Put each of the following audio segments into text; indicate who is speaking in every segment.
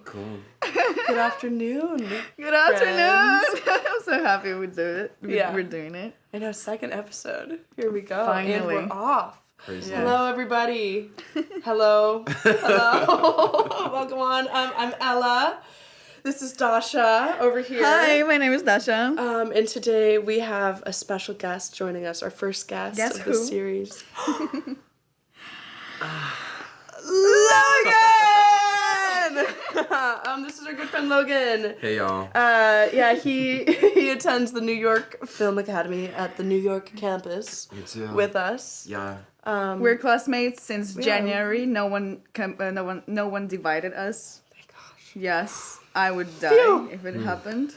Speaker 1: Cool.
Speaker 2: Good afternoon.
Speaker 3: Good afternoon. I'm so happy we do it. We're doing it.
Speaker 2: I know, second episode. Here we go.
Speaker 3: Finally.
Speaker 2: And we're off.
Speaker 1: Crazy.
Speaker 3: Yeah.
Speaker 2: Hello, everybody. Hello. Hello. Welcome on. I'm Ella. This is Dasha over here.
Speaker 3: Hi, my name is Dasha.
Speaker 2: And today we have a special guest joining us, our first guest
Speaker 3: Guess
Speaker 2: of
Speaker 3: who?
Speaker 2: this series. Logan! This is our good friend Logan.
Speaker 1: Hey, y'all.
Speaker 2: He attends the New York Film Academy at the New York campus
Speaker 1: Me too.
Speaker 2: with us.
Speaker 1: Yeah.
Speaker 3: We're classmates since
Speaker 2: Yeah.
Speaker 3: January. No one divided us.
Speaker 2: Thank gosh.
Speaker 3: Yes, I would die
Speaker 2: Phew.
Speaker 3: if it happened.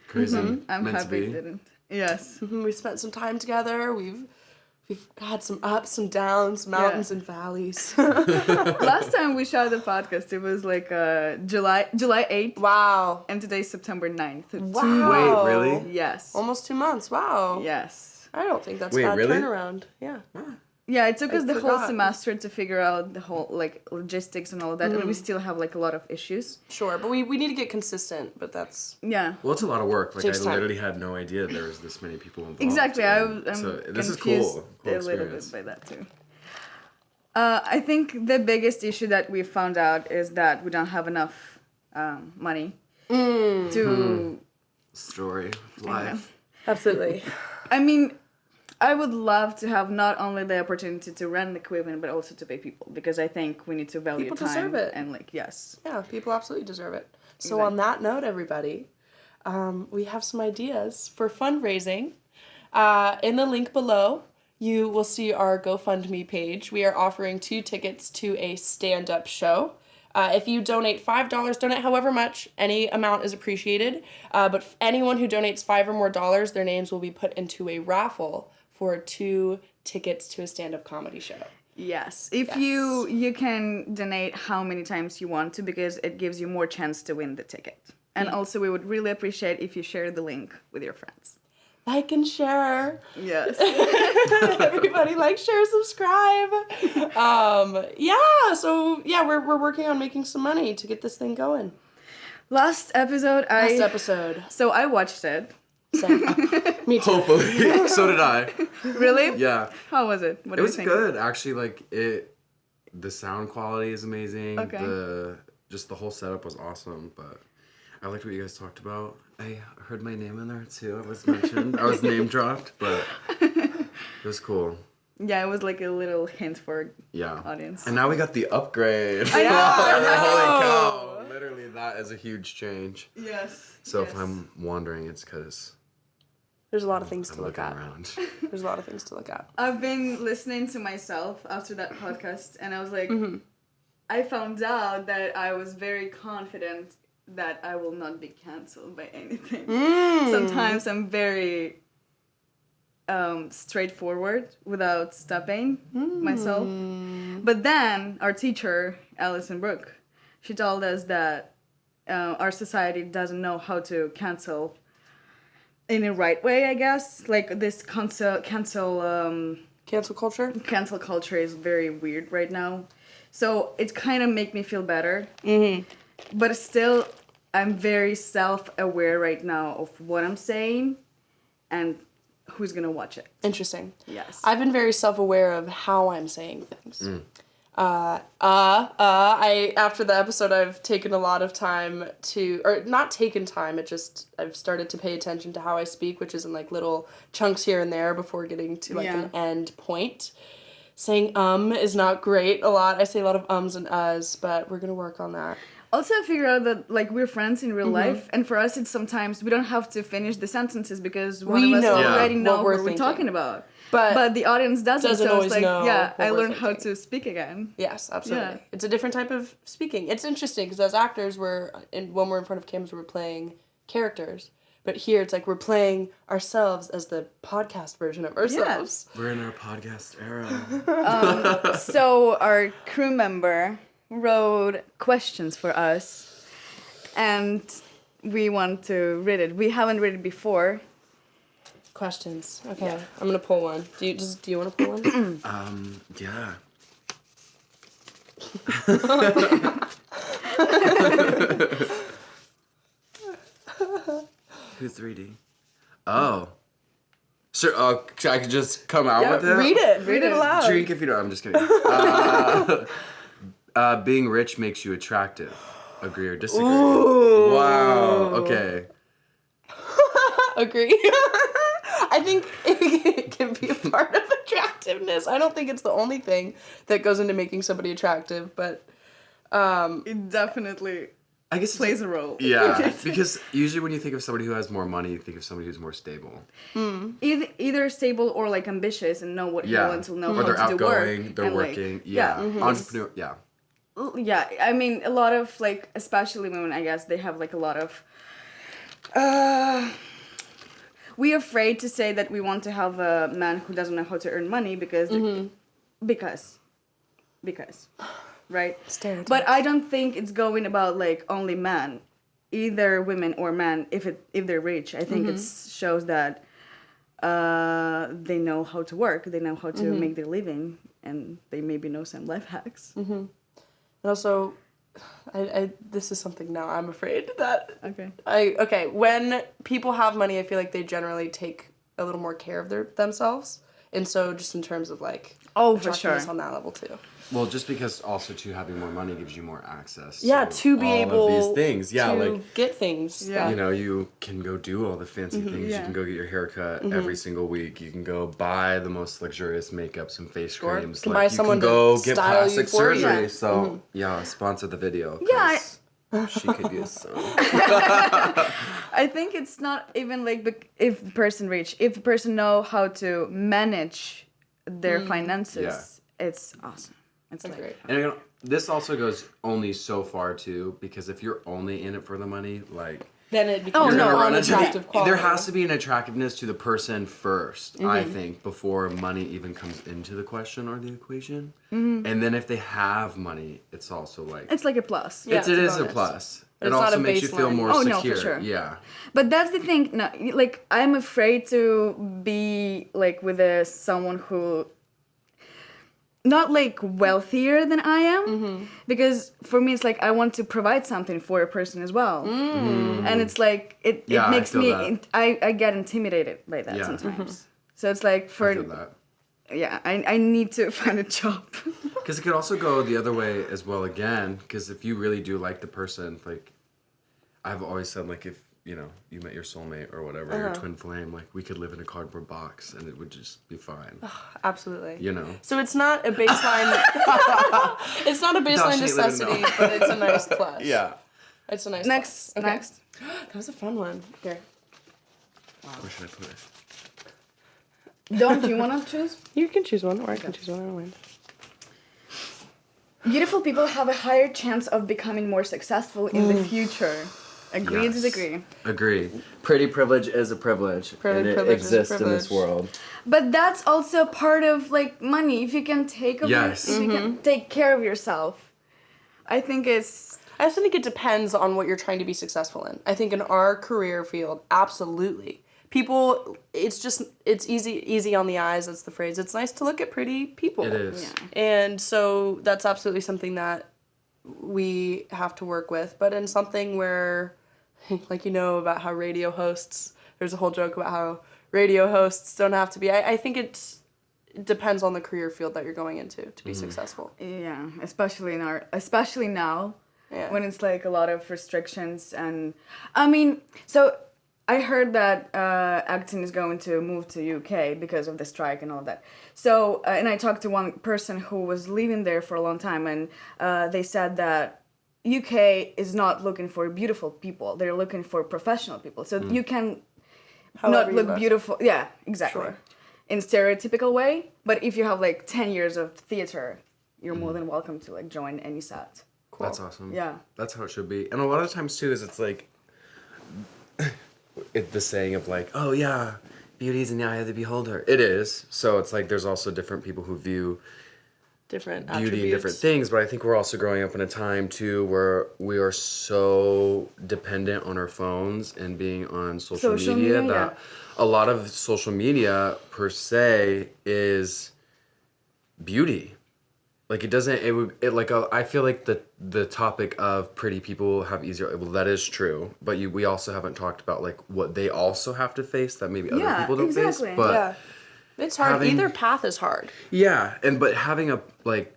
Speaker 1: Crazy.
Speaker 3: I'm
Speaker 1: Meant to
Speaker 3: happy
Speaker 1: be.
Speaker 3: it didn't. Yes.
Speaker 2: We spent some time together. We've had some ups and downs, mountains and valleys.
Speaker 3: Last time we shot the podcast, it was like July 8th,
Speaker 2: Wow.
Speaker 3: and today's September 9th.
Speaker 2: Wow.
Speaker 1: Wait, really?
Speaker 3: Yes.
Speaker 2: Almost 2 months. Wow.
Speaker 3: Yes.
Speaker 2: I don't think that's
Speaker 1: Wait,
Speaker 2: bad
Speaker 1: really?
Speaker 2: turnaround. Yeah.
Speaker 3: Yeah, it took us the whole
Speaker 2: forgot.
Speaker 3: semester to figure out the whole like logistics and all of that, and we still have like a lot of issues.
Speaker 2: Sure, but we need to get consistent, but that's...
Speaker 3: Yeah.
Speaker 1: Well, it's a lot of work. Like, I
Speaker 2: Takes time.
Speaker 1: literally had no idea there was this many people involved.
Speaker 3: Exactly,
Speaker 1: and
Speaker 3: I'm
Speaker 1: so this is
Speaker 3: confused
Speaker 1: cool.
Speaker 3: a
Speaker 1: Cool
Speaker 3: little
Speaker 1: experience.
Speaker 3: bit by that too. I think the biggest issue that we found out is that we don't have enough money to.
Speaker 1: Story of life.
Speaker 2: Absolutely.
Speaker 3: I mean, I would love to have not only the opportunity to rent equipment, but also to pay people, because I think we need to value
Speaker 2: People
Speaker 3: time.
Speaker 2: deserve it.
Speaker 3: And like, yes.
Speaker 2: Yeah, people absolutely deserve it. So
Speaker 3: Exactly.
Speaker 2: on that note, everybody, we have some ideas for fundraising. In the link below, you will see our GoFundMe page. We are offering 2 tickets to a stand-up show. If you donate $5, donate however much, any amount is appreciated. But anyone who donates $5 or more, their names will be put into a raffle for 2 tickets to a stand-up comedy show.
Speaker 3: Yes. If
Speaker 2: Yes.
Speaker 3: you can donate how many times you want to, because it gives you more chance to win the ticket. And also, we would really appreciate if you share the link with your friends.
Speaker 2: Like and share.
Speaker 3: Yes.
Speaker 2: Everybody like, share, subscribe. We're working on making some money to get this thing going.
Speaker 3: Last episode,
Speaker 2: Last episode.
Speaker 3: So I watched it.
Speaker 2: Same. Me too.
Speaker 1: Hopefully. So did I.
Speaker 3: Really?
Speaker 1: Yeah.
Speaker 3: How was it? What
Speaker 1: It
Speaker 3: do
Speaker 1: was
Speaker 3: you think?
Speaker 1: good. Actually, like, the sound quality is amazing.
Speaker 3: Okay.
Speaker 1: Just the whole setup was awesome, but I liked what you guys talked about. I heard my name in there too. I was mentioned. I was name dropped, but it was cool.
Speaker 3: Yeah, it was like a little hint for
Speaker 1: Yeah.
Speaker 3: audience.
Speaker 1: And now we got the upgrade.
Speaker 3: I know.
Speaker 1: Holy cow. Literally, that is a huge change.
Speaker 3: Yes.
Speaker 1: So if I'm wandering, it's because
Speaker 2: There's a lot of things
Speaker 1: I'm
Speaker 2: to look
Speaker 1: looking
Speaker 2: at.
Speaker 1: around.
Speaker 2: There's a lot of things to look at.
Speaker 3: I've been listening to myself after that podcast, and I was like, I found out that I was very confident that I will not be cancelled by anything. Sometimes I'm very straightforward without stopping myself. But then our teacher, Alison Brooke, she told us that our society doesn't know how to cancel in the right way, I guess. Like this cancel
Speaker 2: Cancel culture?
Speaker 3: is very weird right now. So it kind of make me feel better. But still, I'm very self-aware right now of what I'm saying and who's going to watch it.
Speaker 2: Interesting.
Speaker 3: Yes.
Speaker 2: I've been very self-aware of how I'm saying things. After the episode, I've taken a lot of time or not taken time, I've started to pay attention to how I speak, which is in like little chunks here and there before getting to like an end point. Saying is not great a lot. I say a lot of ums and uhs, but we're going to work on that.
Speaker 3: Also, I figure out that like we're friends in real life, and for us, it's sometimes we don't have to finish the sentences because one
Speaker 2: We
Speaker 3: of us
Speaker 2: know
Speaker 3: already
Speaker 2: what
Speaker 3: know
Speaker 2: we're
Speaker 3: what we're
Speaker 2: thinking.
Speaker 3: talking about.
Speaker 2: But
Speaker 3: the audience doesn't so
Speaker 2: always
Speaker 3: it's like,
Speaker 2: know
Speaker 3: yeah,
Speaker 2: what
Speaker 3: I
Speaker 2: we're
Speaker 3: learned how
Speaker 2: thinking.
Speaker 3: to speak again.
Speaker 2: Yes, absolutely.
Speaker 3: Yeah.
Speaker 2: It's a different type of speaking. It's interesting because as actors, when we're in front of cameras, we're playing characters. But here, it's like we're playing ourselves as the podcast version of ourselves.
Speaker 1: We're in our podcast era.
Speaker 3: So our crew member wrote questions for us, and we want to read it. We haven't read it before.
Speaker 2: Questions. Okay,
Speaker 3: Yeah.
Speaker 2: I'm gonna pull one. Do you want to pull one?
Speaker 1: Yeah. Who's 3D? Oh. Sure, I could just come out with it?
Speaker 2: Read it. Read it aloud.
Speaker 1: Drink if you don't. I'm just kidding. Being rich makes you attractive. Agree or disagree?
Speaker 2: Ooh.
Speaker 1: Wow. Okay.
Speaker 2: Agree. I think it can be a part of attractiveness. I don't think it's the only thing that goes into making somebody attractive, but
Speaker 3: It definitely
Speaker 1: I guess
Speaker 3: plays a role.
Speaker 1: Yeah, because usually when you think of somebody who has more money, you think of somebody who's more stable.
Speaker 3: Either stable or like ambitious and know what you want to know
Speaker 1: Or
Speaker 3: how
Speaker 1: they're
Speaker 3: to do work.
Speaker 1: outgoing, they're
Speaker 3: and,
Speaker 1: working.
Speaker 3: Like,
Speaker 1: Entrepreneur. Yeah.
Speaker 3: Yeah, I mean, a lot of, like, especially women, I guess, they have, like, a lot of, we're afraid to say that we want to have a man who doesn't know how to earn money because, right?
Speaker 2: Stereotypes.
Speaker 3: But I don't think it's going about, like, only men, either women or men, if they're rich. I think it shows that they know how to work, they know how to make their living, and they maybe know some life hacks.
Speaker 2: And also, I this is something now I'm afraid that
Speaker 3: Okay.
Speaker 2: when people have money, I feel like they generally take a little more care of themselves, and so just in terms of like
Speaker 3: For sure.
Speaker 2: attractiveness on that level too.
Speaker 1: Well, just because also too having more money gives you more access.
Speaker 2: To be
Speaker 1: all
Speaker 2: able
Speaker 1: of these things. Yeah,
Speaker 2: to
Speaker 1: like
Speaker 2: get things.
Speaker 3: Yeah.
Speaker 1: you know, you can go do all the fancy things.
Speaker 3: Yeah.
Speaker 1: You can go get your hair cut every single week. You can go buy the most luxurious makeups and face creams.
Speaker 2: You can buy someone to
Speaker 1: go get
Speaker 2: style you
Speaker 1: plastic
Speaker 2: for you.
Speaker 1: surgery.
Speaker 2: Yeah.
Speaker 1: So yeah, sponsor the video.
Speaker 3: Yeah,
Speaker 1: 'cause she could use some.
Speaker 3: I think it's not even like if the person rich, if the person know how to manage their finances, it's awesome. It's like
Speaker 2: Great.
Speaker 1: And again, this also goes only so far too, because if you're only in it for the money, like
Speaker 2: Then it becomes
Speaker 1: you're
Speaker 2: an
Speaker 1: gonna run into
Speaker 2: unattractive quality.
Speaker 1: there has to be an attractiveness to the person first, I think, before money even comes into the question or the equation. And then if they have money, it's also like
Speaker 3: it's like a plus.
Speaker 2: Yeah.
Speaker 1: it
Speaker 2: it's a
Speaker 1: is a
Speaker 2: bonus.
Speaker 1: plus.
Speaker 2: But
Speaker 1: It
Speaker 2: it's not
Speaker 1: also
Speaker 2: a
Speaker 1: makes you feel
Speaker 2: baseline.
Speaker 1: more
Speaker 3: Oh,
Speaker 1: secure.
Speaker 3: no, for sure.
Speaker 1: Yeah.
Speaker 3: But that's the thing. No, like I'm afraid to be like with someone who not like wealthier than I am, because for me it's like I want to provide something for a person as well, and it's like it
Speaker 1: Yeah, I
Speaker 3: makes
Speaker 1: feel
Speaker 3: me
Speaker 1: that.
Speaker 3: I get intimidated by that
Speaker 1: Yeah.
Speaker 3: sometimes. So it's like
Speaker 1: I
Speaker 3: for
Speaker 1: feel that.
Speaker 3: I need to find a job.
Speaker 1: Because it could also go the other way as well again. Because if you really do like the person, like I've always said, like if you know you met your soulmate or whatever, your twin flame, like we could live in a cardboard box and it would just be fine.
Speaker 2: Absolutely.
Speaker 1: You know.
Speaker 2: So it's not a baseline. It's not a baseline
Speaker 1: Dasha, let him know.
Speaker 2: necessity, but it's a nice plus.
Speaker 1: Yeah.
Speaker 2: It's a nice
Speaker 3: Next,
Speaker 2: plus. Okay.
Speaker 3: next.
Speaker 2: That was a fun one. Here.
Speaker 1: Where should I put it?
Speaker 3: Don't you want to choose?
Speaker 2: You can choose one, or I can choose one. I don't mind.
Speaker 3: Beautiful people have a higher chance of becoming more successful in the future. Agree or
Speaker 1: Yes.
Speaker 3: disagree?
Speaker 1: Agree. Pretty privilege is a privilege.
Speaker 2: Pretty
Speaker 1: and it
Speaker 2: privilege is a
Speaker 1: exists in this
Speaker 2: privilege.
Speaker 1: world.
Speaker 3: But that's also part of like money. If you can take over,
Speaker 1: Yes.
Speaker 3: if you can take care of yourself, I think it's
Speaker 2: I also think it depends on what you're trying to be successful in. I think in our career field, absolutely. People, it's easy on the eyes, that's the phrase. It's nice to look at pretty people.
Speaker 1: It is.
Speaker 3: Yeah.
Speaker 2: And so that's absolutely something that we have to work with. But in something where, like you know about how radio hosts, there's a whole joke about how radio hosts don't have to be. I think it depends on the career field that you're going into to be successful.
Speaker 3: yeah, especially now,
Speaker 2: Yeah.
Speaker 3: when it's like a lot of restrictions and I mean, so I heard that acting is going to move to UK because of the strike and all that. So and I talked to one person who was living there for a long time, and they said that UK is not looking for beautiful people; they're looking for professional people. So you can
Speaker 2: However
Speaker 3: not
Speaker 2: you
Speaker 3: look
Speaker 2: look.
Speaker 3: beautiful. Yeah, exactly.
Speaker 2: Sure.
Speaker 3: In stereotypical way, but if you have like 10 years of theater, you're more than welcome to like join any set.
Speaker 2: Cool.
Speaker 1: That's awesome.
Speaker 3: Yeah.
Speaker 1: That's how it should be. And a lot of times too is it's like the saying of like, oh yeah, beauty is in the eye of the beholder. It is. So it's like there's also different people who view
Speaker 2: Different
Speaker 1: beauty
Speaker 2: attributes.
Speaker 1: and different things, but I think we're also growing up in a time too where we are so dependent on our phones and being on social media that a lot of social media per se is beauty. like it doesn't, I feel like the topic of pretty people have easier, well, that is true, but we also haven't talked about like what they also have to face that maybe other people don't face, but
Speaker 2: yeah, it's hard. Either path is hard.
Speaker 1: Yeah, but having a, like,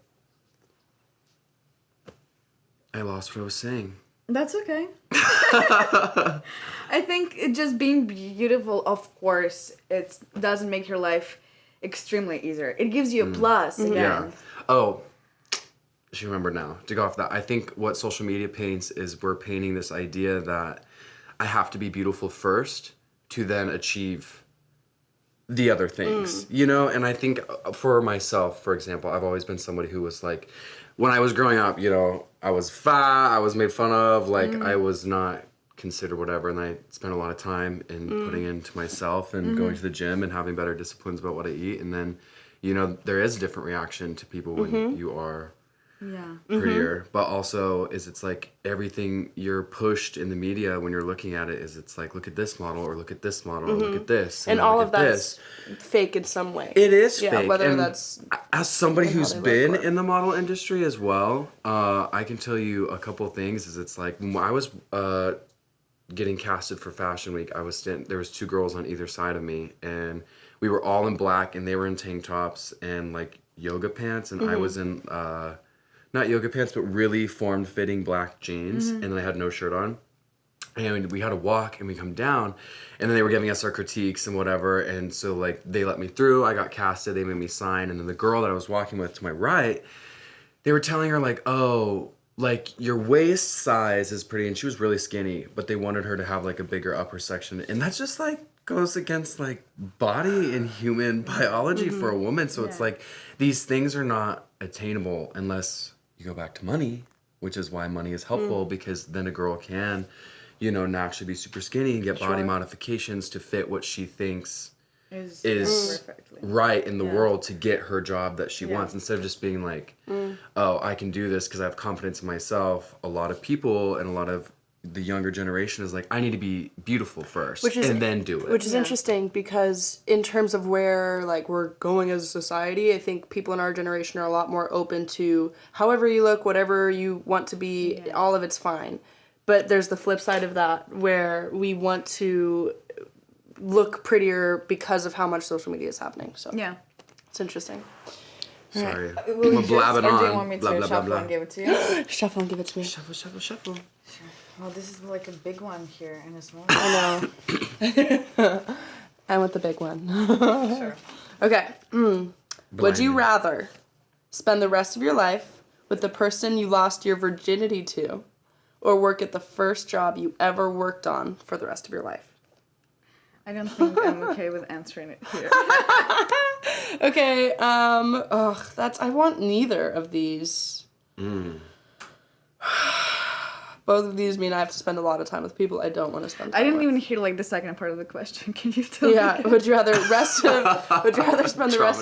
Speaker 1: I lost what I was saying.
Speaker 3: That's okay. I think it just being beautiful, of course, it doesn't make your life extremely easier. It gives you a plus again.
Speaker 1: Yeah. Oh, I should remember now. To go off that, I think what social media paints is we're painting this idea that I have to be beautiful first to then achieve the other things, you know? And I think for myself, for example, I've always been somebody who was like, when I was growing up, you know, I was fat, I was made fun of, like I was not considered whatever, and I spent a lot of time in putting into myself and going to the gym and having better disciplines about what I eat. And then, you know, there is a different reaction to people when you are prettier, but also it's like everything you're pushed in the media when you're looking at it is it's like, look at this model or look at this model or look at this.
Speaker 2: And all of that's fake in some way.
Speaker 1: It is fake.
Speaker 2: Whether
Speaker 1: and
Speaker 2: that's
Speaker 1: as somebody who's been in the model industry as well, I can tell you a couple of things. Is it's like when I was getting casted for Fashion Week, there was two girls on either side of me, and we were all in black, and they were in tank tops and like yoga pants, and I was in not yoga pants, but really form-fitting black jeans, and then I had no shirt on. And we had to walk, and we come down, and then they were giving us our critiques and whatever, and so, like, they let me through, I got casted, they made me sign, and then the girl that I was walking with to my right, they were telling her, like, oh, like, your waist size is pretty, and she was really skinny, but they wanted her to have, like, a bigger upper section, and that's just, like, goes against, like, body and human biology for a woman, so it's like, these things are not attainable unless you go back to money, which is why money is helpful, because then a girl can, you know, naturally be super skinny and get body modifications to fit what she thinks is right in the world to get her job that she wants, instead of just being like, oh, I can do this because I have confidence in myself. A lot of people and a lot of the younger generation is like, I need to be beautiful first and then do it.
Speaker 2: Which is interesting because in terms of where like we're going as a society, I think people in our generation are a lot more open to however you look, whatever you want to be, all of it's fine. But there's the flip side of that where we want to look prettier because of how much social media is happening. So yeah, it's interesting.
Speaker 1: Sorry.
Speaker 3: I'm
Speaker 1: blabbing on.
Speaker 3: Or do you want me to shuffle and give it to you?
Speaker 2: Shuffle and give it to me.
Speaker 1: Shuffle, shuffle, shuffle.
Speaker 3: Sure. Well, this is like a big one here and a small one.
Speaker 2: I know. I want the big one.
Speaker 3: Sure.
Speaker 2: Okay. Would you rather spend the rest of your life with the person you lost your virginity to, or work at the first job you ever worked on for the rest of your life?
Speaker 3: I don't think I'm okay with answering it here.
Speaker 2: Okay, I want neither of these. Both of these mean I have to spend a lot of time with people I don't want to spend time
Speaker 3: I didn't
Speaker 2: with.
Speaker 3: even hear like the second part of the question. Can you tell me?
Speaker 2: Yeah, would you rather spend the rest of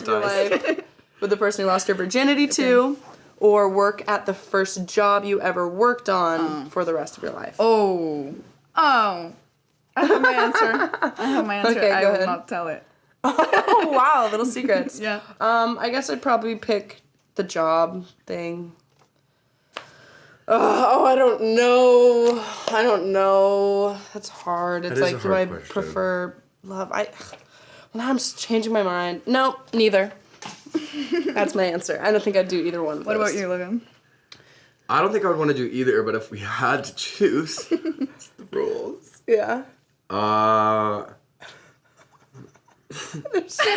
Speaker 2: your life with the person you lost your virginity to, or work at the first job you ever worked on for the rest of your life?
Speaker 3: Oh. I have my answer.
Speaker 2: Okay,
Speaker 3: I
Speaker 2: go
Speaker 3: will
Speaker 2: ahead.
Speaker 3: not tell it.
Speaker 2: Oh, wow, little secrets.
Speaker 3: Yeah.
Speaker 2: I guess I'd probably pick the job thing. Oh, I don't know. That's hard. It's like, do I prefer love? Now I'm just changing my mind. No, neither. That's my answer. I don't think I'd do either one of
Speaker 3: What
Speaker 2: those.
Speaker 3: about you, Logan?
Speaker 1: I don't think I would want to do either, but if we had to choose, it's the rules.
Speaker 2: Yeah. That's a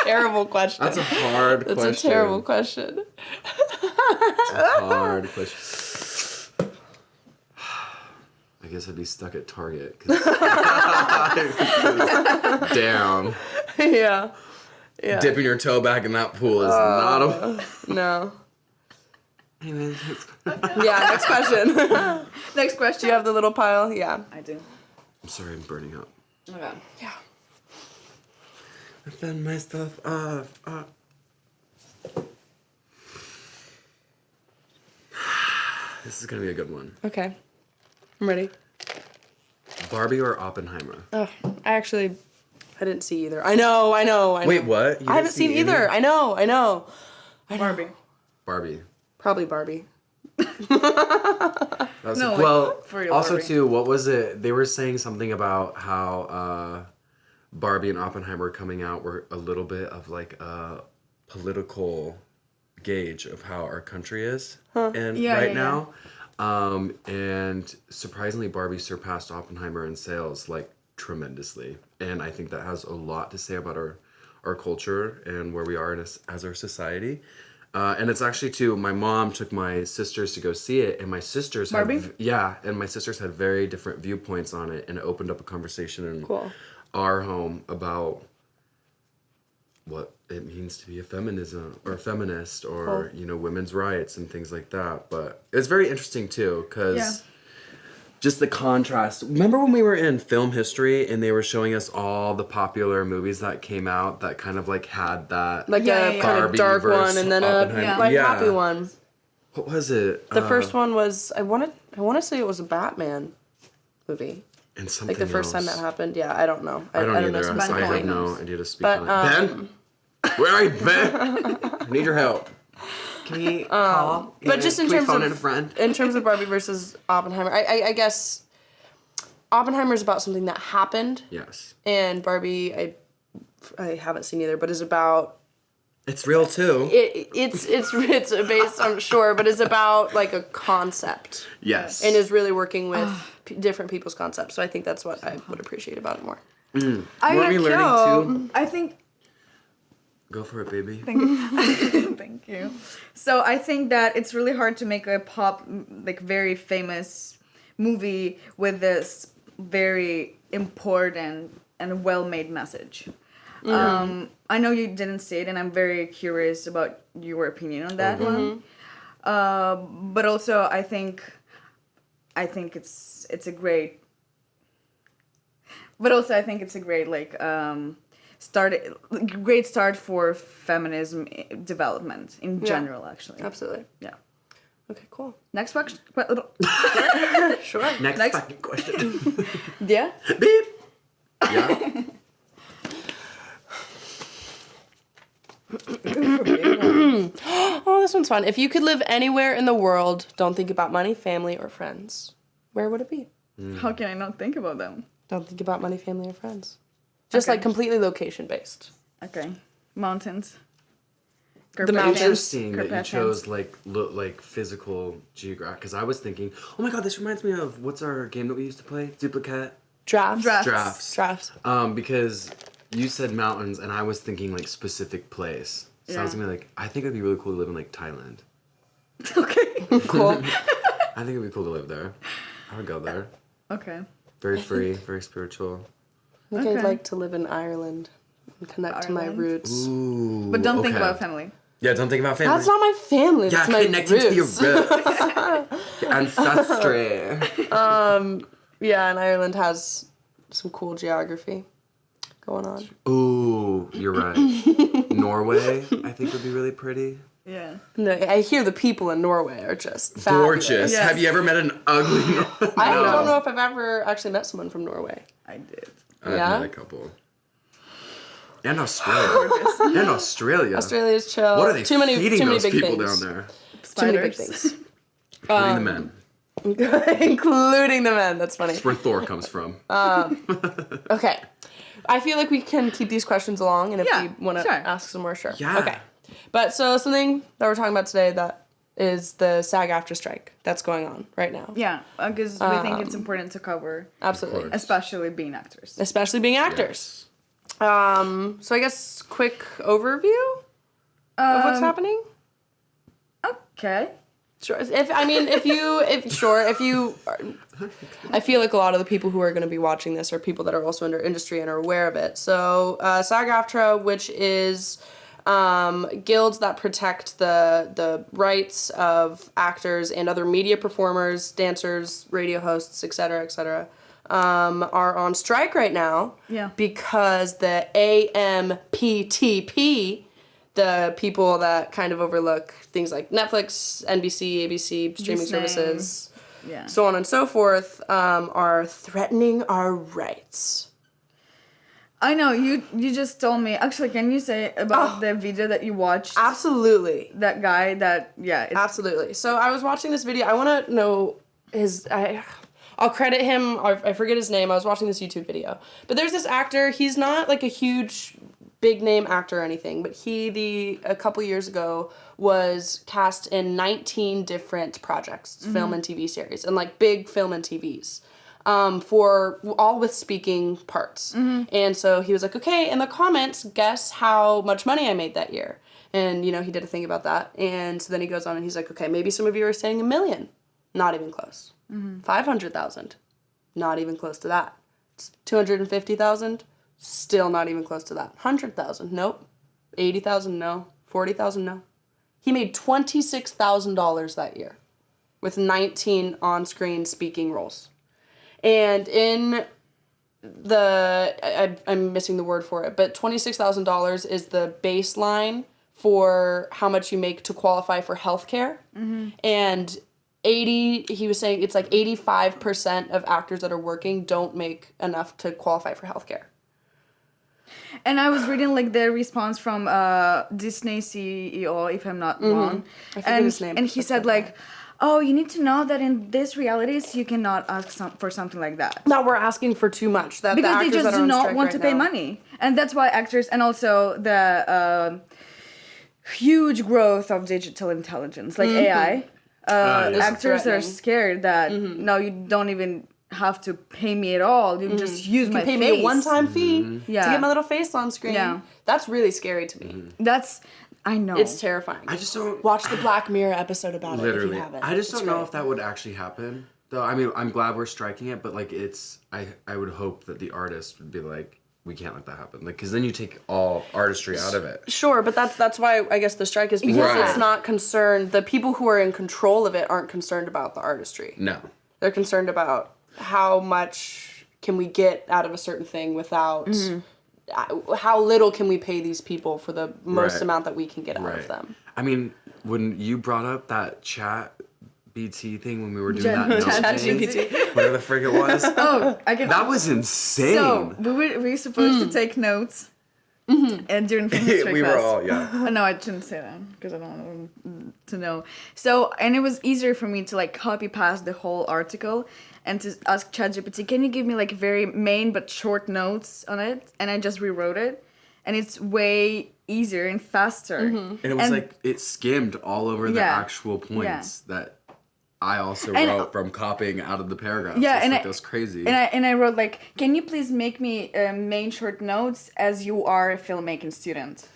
Speaker 2: terrible question.
Speaker 1: That's a hard question.
Speaker 2: That's a terrible question.
Speaker 1: It's a hard question. I guess I'd be stuck at Target. Damn.
Speaker 2: Yeah.
Speaker 1: Dipping your toe back in that pool is not a...
Speaker 2: No.
Speaker 1: Anyway,
Speaker 2: Yeah, next question.
Speaker 3: Next question.
Speaker 2: Do you have the little pile? Yeah.
Speaker 3: I do.
Speaker 1: I'm sorry, I'm burning up.
Speaker 3: Okay.
Speaker 2: Yeah.
Speaker 1: I found my stuff off. This is gonna be a good one.
Speaker 2: Okay. I'm ready.
Speaker 1: Barbie or Oppenheimer?
Speaker 2: Oh, I didn't see either. I know.
Speaker 1: Wait, what?
Speaker 2: I haven't seen either. I know.
Speaker 3: Barbie.
Speaker 1: Barbie.
Speaker 2: Probably Barbie.
Speaker 3: No,
Speaker 1: well,
Speaker 3: for real,
Speaker 1: also
Speaker 3: Barbie.
Speaker 1: too, what was it? They were saying something about how Barbie and Oppenheimer coming out were a little bit of like a political gauge of how our country is and right now. And surprisingly, Barbie surpassed Oppenheimer in sales like tremendously, and I think that has a lot to say about our culture and where we are as our society. And it's actually too. My mom took my sisters to go see it, and my sisters
Speaker 3: Barbie?
Speaker 1: and my sisters had very different viewpoints on it, and it opened up a conversation in our home about what it means to be a feminist or you know, women's rights and things like that. But it's very interesting too, because just the contrast. Remember when we were in film history and they were showing us all the popular movies that came out that kind of like had that
Speaker 2: Like a kind of
Speaker 1: Barbie
Speaker 2: dark
Speaker 1: versus
Speaker 2: one and then a
Speaker 1: Oppenheimer.
Speaker 2: like happy one.
Speaker 1: What was it?
Speaker 2: The first one was I want to say it was a Batman movie.
Speaker 1: And something
Speaker 2: Like the first time
Speaker 1: else.
Speaker 2: that happened. Yeah, I don't know.
Speaker 1: I don't either. I
Speaker 2: specifically.
Speaker 1: have no idea to speak
Speaker 2: But,
Speaker 1: on it. Ben? Where are you, Ben? I need your help. Can we call?
Speaker 2: But just in
Speaker 1: Can we
Speaker 2: terms
Speaker 1: phone
Speaker 2: of
Speaker 1: in a friend?
Speaker 2: in terms of Barbie versus Oppenheimer, I guess Oppenheimer is about something that happened,
Speaker 1: Yes.
Speaker 2: and Barbie I haven't seen either, but is about
Speaker 1: It's real too.
Speaker 2: it's based on sure, but it's about like a concept
Speaker 1: Yes.
Speaker 2: and is really working with different people's concepts. So I think that's what I would appreciate about it more.
Speaker 3: I
Speaker 1: What are we learning too?
Speaker 3: I think.
Speaker 1: Go for it, baby.
Speaker 3: Thank you. Thank you. So I think that it's really hard to make a pop, like very famous movie with this very important and well-made message. I know you didn't see it, and I'm very curious about your opinion on that one. But also, I think it's a great. But also, I think it's a great great start for feminism development in general. Actually,
Speaker 2: Absolutely.
Speaker 3: yeah.
Speaker 2: Okay, cool.
Speaker 3: Next question.
Speaker 2: Sure.
Speaker 1: Next fucking question.
Speaker 3: Yeah.
Speaker 1: Beep. Yeah.
Speaker 2: Oh, this one's fun. If you could live anywhere in the world, don't think about money, family, or friends. Where would it be?
Speaker 3: How can I not think about them?
Speaker 2: Don't think about money, family, or friends. Just
Speaker 3: Okay.
Speaker 2: like completely location based.
Speaker 3: Okay. Mountains.
Speaker 2: The mountains.
Speaker 1: Interesting that you
Speaker 3: Carpathians.
Speaker 1: chose like physical geographic. Because I was thinking, oh my god, this reminds me of what's our game that we used to play? Duplicate.
Speaker 2: Drafts.
Speaker 1: Drafts. Because you said mountains, and I was thinking like specific place. So I was gonna be like, I think it'd be really cool to live in like Thailand.
Speaker 3: Okay.
Speaker 2: Cool.
Speaker 1: I think it'd be cool to live there. I would go there.
Speaker 3: Okay.
Speaker 1: Very free, very spiritual.
Speaker 2: I think
Speaker 3: Okay.
Speaker 2: I'd like to live in Ireland and connect to my
Speaker 3: Ireland?
Speaker 2: roots.
Speaker 1: Ooh.
Speaker 3: But don't think
Speaker 1: okay.
Speaker 3: about family.
Speaker 1: Yeah, don't think about family.
Speaker 2: That's not my family.
Speaker 1: yeah,
Speaker 2: That's my
Speaker 1: connecting to your
Speaker 2: roots.
Speaker 1: roots. Your ancestry.
Speaker 2: Yeah, and Ireland has some cool geography going on.
Speaker 1: Ooh, you're right. Norway, I think would be really pretty.
Speaker 3: Yeah.
Speaker 2: No, I hear the people in Norway are just fabulous.
Speaker 1: Gorgeous.
Speaker 3: Yes.
Speaker 1: Have you ever met an ugly Norwegian?
Speaker 2: I don't know if I've ever actually met someone from Norway.
Speaker 3: I did.
Speaker 1: I've
Speaker 2: Yeah?
Speaker 1: met a couple. And Australia. And Australia.
Speaker 2: Australia's chill.
Speaker 1: What are they
Speaker 2: too many
Speaker 1: feeding those
Speaker 2: big
Speaker 1: people
Speaker 2: things.
Speaker 1: down there?
Speaker 2: Too many big
Speaker 3: Spiders.
Speaker 2: things.
Speaker 1: Including the men.
Speaker 2: Including the men. That's funny.
Speaker 1: That's where Thor comes from.
Speaker 2: Okay. I feel like we can keep these questions along, and if
Speaker 3: Yeah,
Speaker 2: you want to
Speaker 3: sure.
Speaker 2: ask some more, sure.
Speaker 1: Yeah.
Speaker 2: Okay. But so something that we're talking about today that is the SAG-AFTRA strike that's going on right now.
Speaker 3: Yeah, because we think it's important to cover,
Speaker 2: Absolutely.
Speaker 1: course.
Speaker 3: especially being actors.
Speaker 2: Especially being actors.
Speaker 1: Yes.
Speaker 2: So I guess quick overview of what's happening.
Speaker 3: Okay.
Speaker 2: Sure. If you, I feel like a lot of the people who are going to be watching this are people that are also in our industry and are aware of it. So, SAG-AFTRA, which is guilds that protect the rights of actors and other media performers, dancers, radio hosts, etc., are on strike right now.
Speaker 3: Yeah.
Speaker 2: Because the AMPTP, the people that kind of overlook things like Netflix, NBC, ABC, streaming
Speaker 3: Disney.
Speaker 2: services,
Speaker 3: Yeah.
Speaker 2: so on and so forth, are threatening our rights.
Speaker 3: I know, you just told me. Actually, can you say about the video that you watched?
Speaker 2: Absolutely.
Speaker 3: That guy that,
Speaker 2: Absolutely. So I was watching this video. I want to know I'll credit him. I forget his name. I was watching this YouTube video. But there's this actor. He's not like a huge, big name actor or anything. But a couple years ago, was cast in 19 different projects, film and TV series. And like big film and TVs. For all with speaking parts. And so he was like, okay, in the comments, guess how much money I made that year. And, he did a thing about that. And so then he goes on and he's like, okay, maybe some of you are saying $1 million. Not even close. 500,000. Not even close to that. 250,000. Still not even close to that. 100,000. Nope. 80,000. No. 40,000. No. He made $26,000 that year with 19 on-screen speaking roles. And in I'm missing the word for it, but $26,000 is the baseline for how much you make to qualify for healthcare. And he was saying it's like 85% of actors that are working don't make enough to qualify for healthcare.
Speaker 3: And I was reading like the response from Disney CEO, if I'm not wrong.
Speaker 2: I forget his name.
Speaker 3: And he said like, oh, you need to know that in these realities, you cannot ask for something like that.
Speaker 2: Now we're asking for too much. Because
Speaker 3: they just do not want to pay money. And that's why actors, and also the huge growth of digital intelligence, like AI, actors are scared that, no, you don't even have to pay me at all. You just use my face.
Speaker 2: You pay me a one-time fee to get my little face on screen.
Speaker 3: Yeah.
Speaker 2: That's really scary to me.
Speaker 3: I know.
Speaker 2: It's terrifying.
Speaker 1: I just don't...
Speaker 2: Watch the Black Mirror episode about it if you haven't.
Speaker 1: I just don't know if that would actually happen. Though, I mean, I'm glad we're striking it, but, like, I would hope that the artist would be like, we can't let that happen. Like, because then you take all artistry out of it.
Speaker 2: Sure, but that's why I guess the strike is because it's not concerned... The people who are in control of it aren't concerned about the artistry.
Speaker 1: No.
Speaker 2: They're concerned about how much can we get out of a certain thing without... How little can we pay these people for the most amount that we can get out of them?
Speaker 1: I mean, when you brought up that chat BT thing when we were doing that thing, whatever the frick it was, that was insane.
Speaker 3: So we were supposed to take notes, and during film history
Speaker 1: we
Speaker 3: class.
Speaker 1: were all
Speaker 3: No, I shouldn't say that because I don't want them to know. So, and it was easier for me to like copy paste the whole article. And to ask ChatGPT, can you give me like very main but short notes on it? And I just rewrote it. And it's way easier and faster.
Speaker 1: And it was like, it skimmed all over the actual points that I also wrote from copying out of the paragraphs.
Speaker 3: Yeah,
Speaker 1: and that was crazy.
Speaker 3: And I wrote like, can you please make me main short notes as you are a filmmaking student?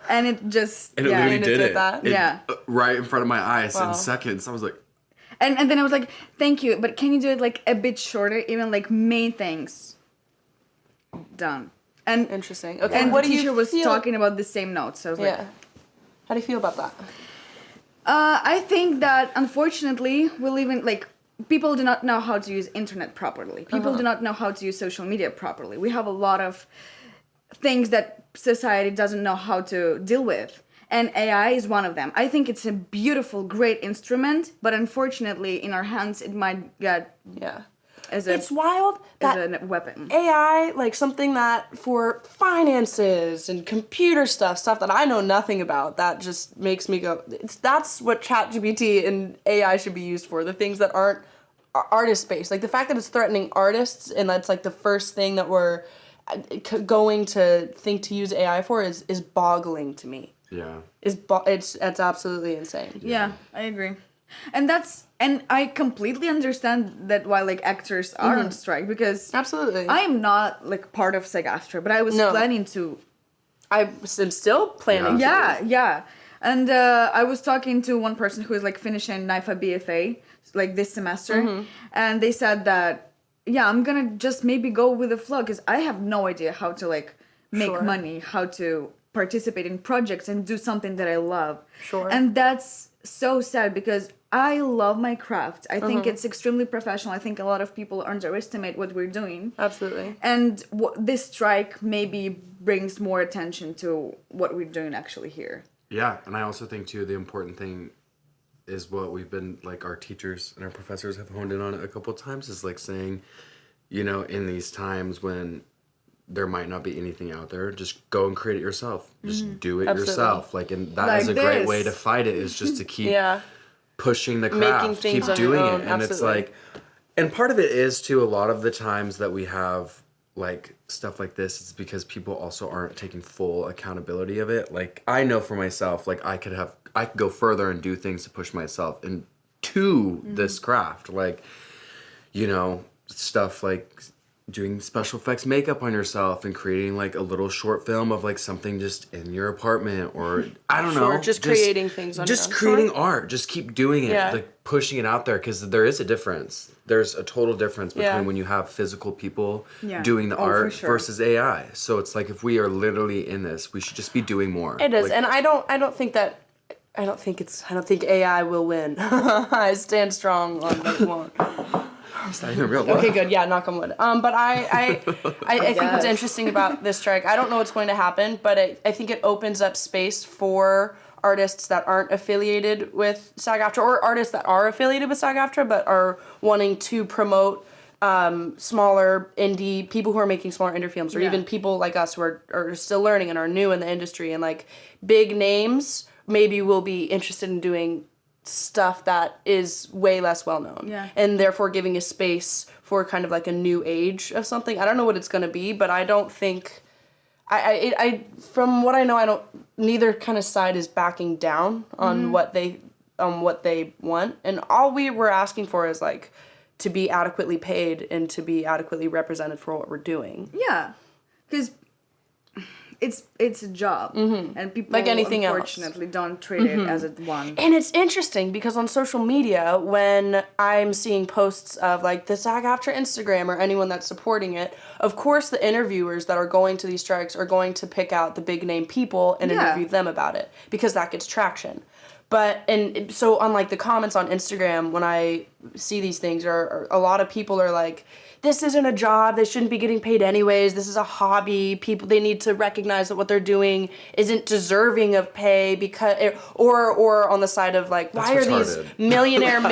Speaker 3: And it just...
Speaker 1: And it literally did it.
Speaker 2: That?
Speaker 1: Right in front of my eyes in seconds. I was like...
Speaker 3: And then I was like, thank you, but can you do it like a bit shorter, even like main things? Done. And
Speaker 2: interesting. Okay.
Speaker 3: And what the teacher was talking about the same notes. So I was like,
Speaker 2: how do you feel about that?
Speaker 3: I think that unfortunately we live in like people do not know how to use internet properly. People do not know how to use social media properly. We have a lot of things that society doesn't know how to deal with. And AI is one of them. I think it's a beautiful, great instrument, but unfortunately, in our hands, it might get
Speaker 2: it's wild that
Speaker 3: as a weapon.
Speaker 2: AI, like something that for finances and computer stuff that I know nothing about, that just makes me go. That's what ChatGPT and AI should be used for. The things that aren't artist-based, like the fact that it's threatening artists, and that's like the first thing that we're going to think to use AI for is boggling to me.
Speaker 1: Yeah.
Speaker 2: It's absolutely insane.
Speaker 3: Yeah, I agree. And I completely understand that why like actors are on strike, because
Speaker 2: absolutely
Speaker 3: I am not like part of SAG-AFTRA, but I was planning to.
Speaker 2: I am still planning.
Speaker 3: Yeah. And I was talking to one person who is like finishing NYFA BFA like this semester, and they said that I'm gonna just maybe go with the flow because I have no idea how to like make money, how to participate in projects and do something that I love.
Speaker 2: Sure.
Speaker 3: And that's so sad because I love my craft. I think it's extremely professional. I think a lot of people underestimate what we're doing.
Speaker 2: Absolutely.
Speaker 3: And this strike maybe brings more attention to what we're doing actually here.
Speaker 1: Yeah, and I also think too the important thing is what we've been like our teachers and our professors have honed in on it a couple of times is like saying, in these times when there might not be anything out there. Just go and create it yourself. Just do it
Speaker 2: Absolutely.
Speaker 1: yourself. Like, and that
Speaker 3: Like
Speaker 1: is a great
Speaker 3: this.
Speaker 1: way to fight it, is just to keep pushing the
Speaker 2: Making
Speaker 1: craft,
Speaker 2: things
Speaker 1: keep
Speaker 2: on your
Speaker 1: doing
Speaker 2: own,
Speaker 1: it. And it's
Speaker 2: absolutely.
Speaker 1: like, and part of it is too, a lot of the times that we have like stuff like this, it's because people also aren't taking full accountability of it. Like, I know for myself, like I could go further and do things to push myself into this craft. Like, you know, stuff like doing special effects makeup on yourself and creating like a little short film of like something just in your apartment, or I don't know,
Speaker 2: just creating things on your
Speaker 1: just
Speaker 2: own.
Speaker 1: creating art. Just keep doing it,
Speaker 2: Yeah.
Speaker 1: like pushing it out there, because there is a difference. There's a total difference between
Speaker 2: Yeah.
Speaker 1: when you have physical people
Speaker 3: Yeah.
Speaker 1: doing the
Speaker 3: Oh, for
Speaker 1: art
Speaker 3: sure.
Speaker 1: versus AI. So it's like, if we are literally in this, we should just be doing more.
Speaker 2: It is,
Speaker 1: Like,
Speaker 2: and I don't think AI will win. I stand strong on that it won't.
Speaker 1: it's not even real.
Speaker 2: Okay, good. Yeah, knock on wood. But I think what's
Speaker 3: Yes.
Speaker 2: interesting about this strike, I don't know what's going to happen, but I think it opens up space for artists that aren't affiliated with SAG-AFTRA, or artists that are affiliated with SAG-AFTRA but are wanting to promote smaller indie people who are making smaller indie films, or even people like us who are still learning and are new in the industry, and like big names maybe will be interested in doing stuff that is way less well known, and therefore giving a space for kind of like a new age of something. I don't know what it's going to be, but I don't think I from what I know, neither kind of side is backing down on what they want, and all we were asking for is like to be adequately paid and to be adequately represented for what we're doing.
Speaker 3: Yeah, because it's a job, and people
Speaker 2: Like anything else.
Speaker 3: unfortunately don't treat it as a one.
Speaker 2: And it's interesting because on social media, when I'm seeing posts of like the SAG-AFTRA Instagram or anyone that's supporting it, of course the interviewers that are going to these strikes are going to pick out the big name people and interview them about it, because that gets traction. But, and so on like the comments on Instagram, when I see these things, or a lot of people are like, this isn't a job, they shouldn't be getting paid anyways, this is a hobby, they need to recognize that what they're doing isn't deserving of pay, because, or on the side of like, why are these millionaires,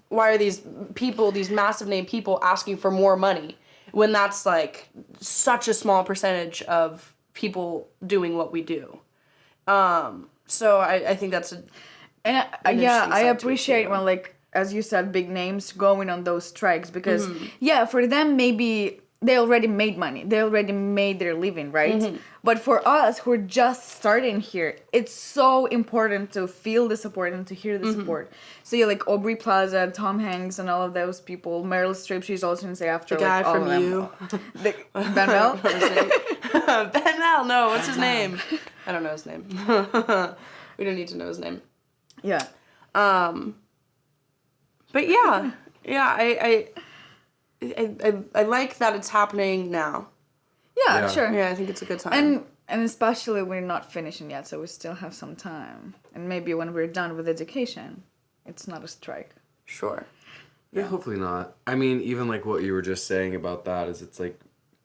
Speaker 2: why are these people, these massive name people asking for more money, when that's like such a small percentage of people doing what we do. So I think that's
Speaker 3: And I
Speaker 2: interesting side to it,
Speaker 3: appreciate
Speaker 2: too.
Speaker 3: when, like, as you said, big names going on those strikes, because for them maybe they already made money, they already made their living, right? But for us who are just starting here, it's so important to feel the support and to hear the support. So you're like Aubrey Plaza, Tom Hanks, and all of those people. Meryl Streep, she's also in SAG-AFTRA.
Speaker 2: the guy
Speaker 3: like, all
Speaker 2: from
Speaker 3: of them.
Speaker 2: You.
Speaker 3: Ben Mel?
Speaker 2: Ben Mal, no, what's his name? I don't know his name. We don't need to know his name.
Speaker 3: Yeah.
Speaker 2: But yeah, I like that it's happening now.
Speaker 3: Yeah,
Speaker 1: Yeah.
Speaker 3: sure.
Speaker 2: Yeah, I think it's a good time.
Speaker 3: And especially we're not finishing yet, so we still have some time. And maybe when we're done with education, it's not a strike.
Speaker 2: Sure.
Speaker 1: Yeah, hopefully not. I mean, even like what you were just saying about that is, it's like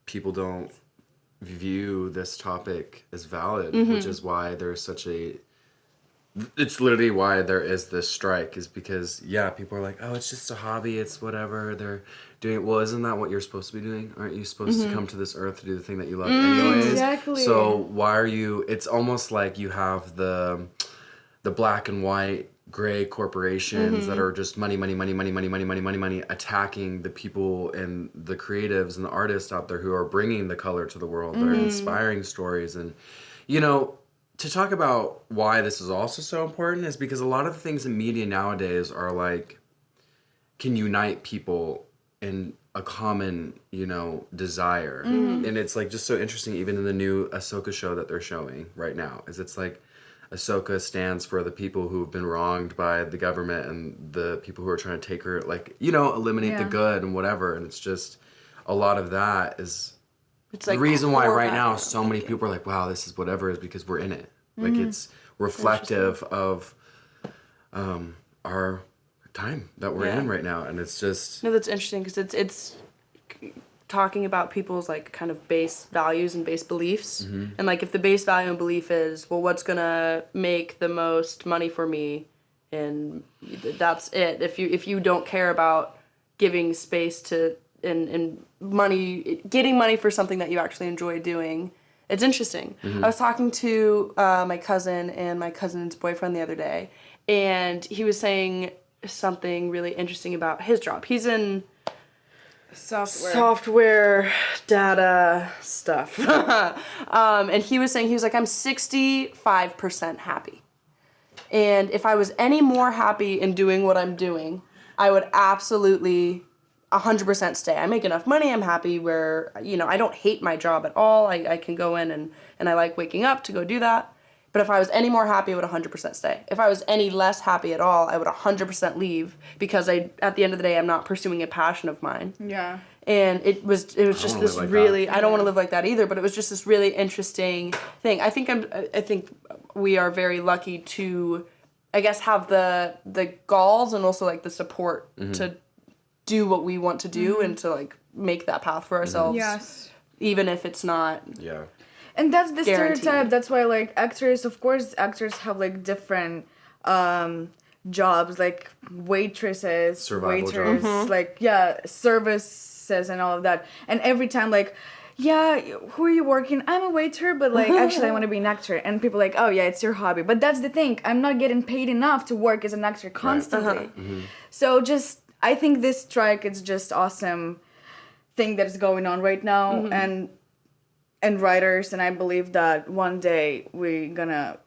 Speaker 1: people don't view this topic as valid, which is why there's such a... It's literally why there is this strike, is because, people are like, oh, it's just a hobby, it's whatever, they're doing... Well, isn't that what you're supposed to be doing? Aren't you supposed to come to this earth to do the thing that you love anyways?
Speaker 3: Exactly.
Speaker 1: So why are you... It's almost like you have the black and white gray corporations that are just money, attacking the people and the creatives and the artists out there who are bringing the color to the world, that are inspiring stories. And, you know, to talk about why this is also so important is because a lot of the things in media nowadays are like, can unite people in a common, you know, desire. And it's like just so interesting, even in the new Ahsoka show that they're showing right now, is it's like, Ahsoka stands for the people who've been wronged by the government and the people who are trying to take her, like, you know, eliminate the good and whatever. And it's just a lot of that is
Speaker 2: It's like
Speaker 1: the reason why
Speaker 2: core
Speaker 1: right now
Speaker 2: value.
Speaker 1: so many people are like, wow, this is whatever, is because we're in it. Like, it's reflective of our time that we're in right now. And it's just...
Speaker 2: No, that's interesting because it's talking about people's like kind of base values and base beliefs, and like if the base value and belief is, well, what's gonna make the most money for me, and that's it. If you don't care about giving space to and money, getting money for something that you actually enjoy doing. It's interesting. I was talking to my cousin and my cousin's boyfriend the other day, and he was saying something really interesting about his job. He's in software data stuff. And he was saying, he was like, I'm 65% happy. And if I was any more happy in doing what I'm doing, I would absolutely 100% stay. I make enough money, I'm happy where, you know, I don't hate my job at all. I can go in and I like waking up to go do that. But if I was any more happy, I would 100% stay. If I was any less happy at all, I would 100% leave because at the end of the day, I'm not pursuing a passion of mine.
Speaker 3: Yeah.
Speaker 2: And it was just this really, I don't want to live like that either, but it was just this really interesting thing. I think we are very lucky to, I guess, have the galls and also like the support to do what we want to do and to like make that path for ourselves.
Speaker 3: Yes.
Speaker 2: Even if it's not.
Speaker 1: Yeah.
Speaker 3: And that's the
Speaker 2: guaranteed.
Speaker 3: stereotype. That's why, like, actors have, like, different jobs, like waitresses,
Speaker 1: Survival
Speaker 3: waiters,
Speaker 1: jobs.
Speaker 3: like, services and all of that. And every time, like, who are you working? I'm a waiter, but, like, actually I want to be an actor. And people are like, oh, yeah, it's your hobby. But that's the thing. I'm not getting paid enough to work as an actor constantly. So I think this strike is just awesome thing that is going on right now. And writers, and I believe that one day we're gonna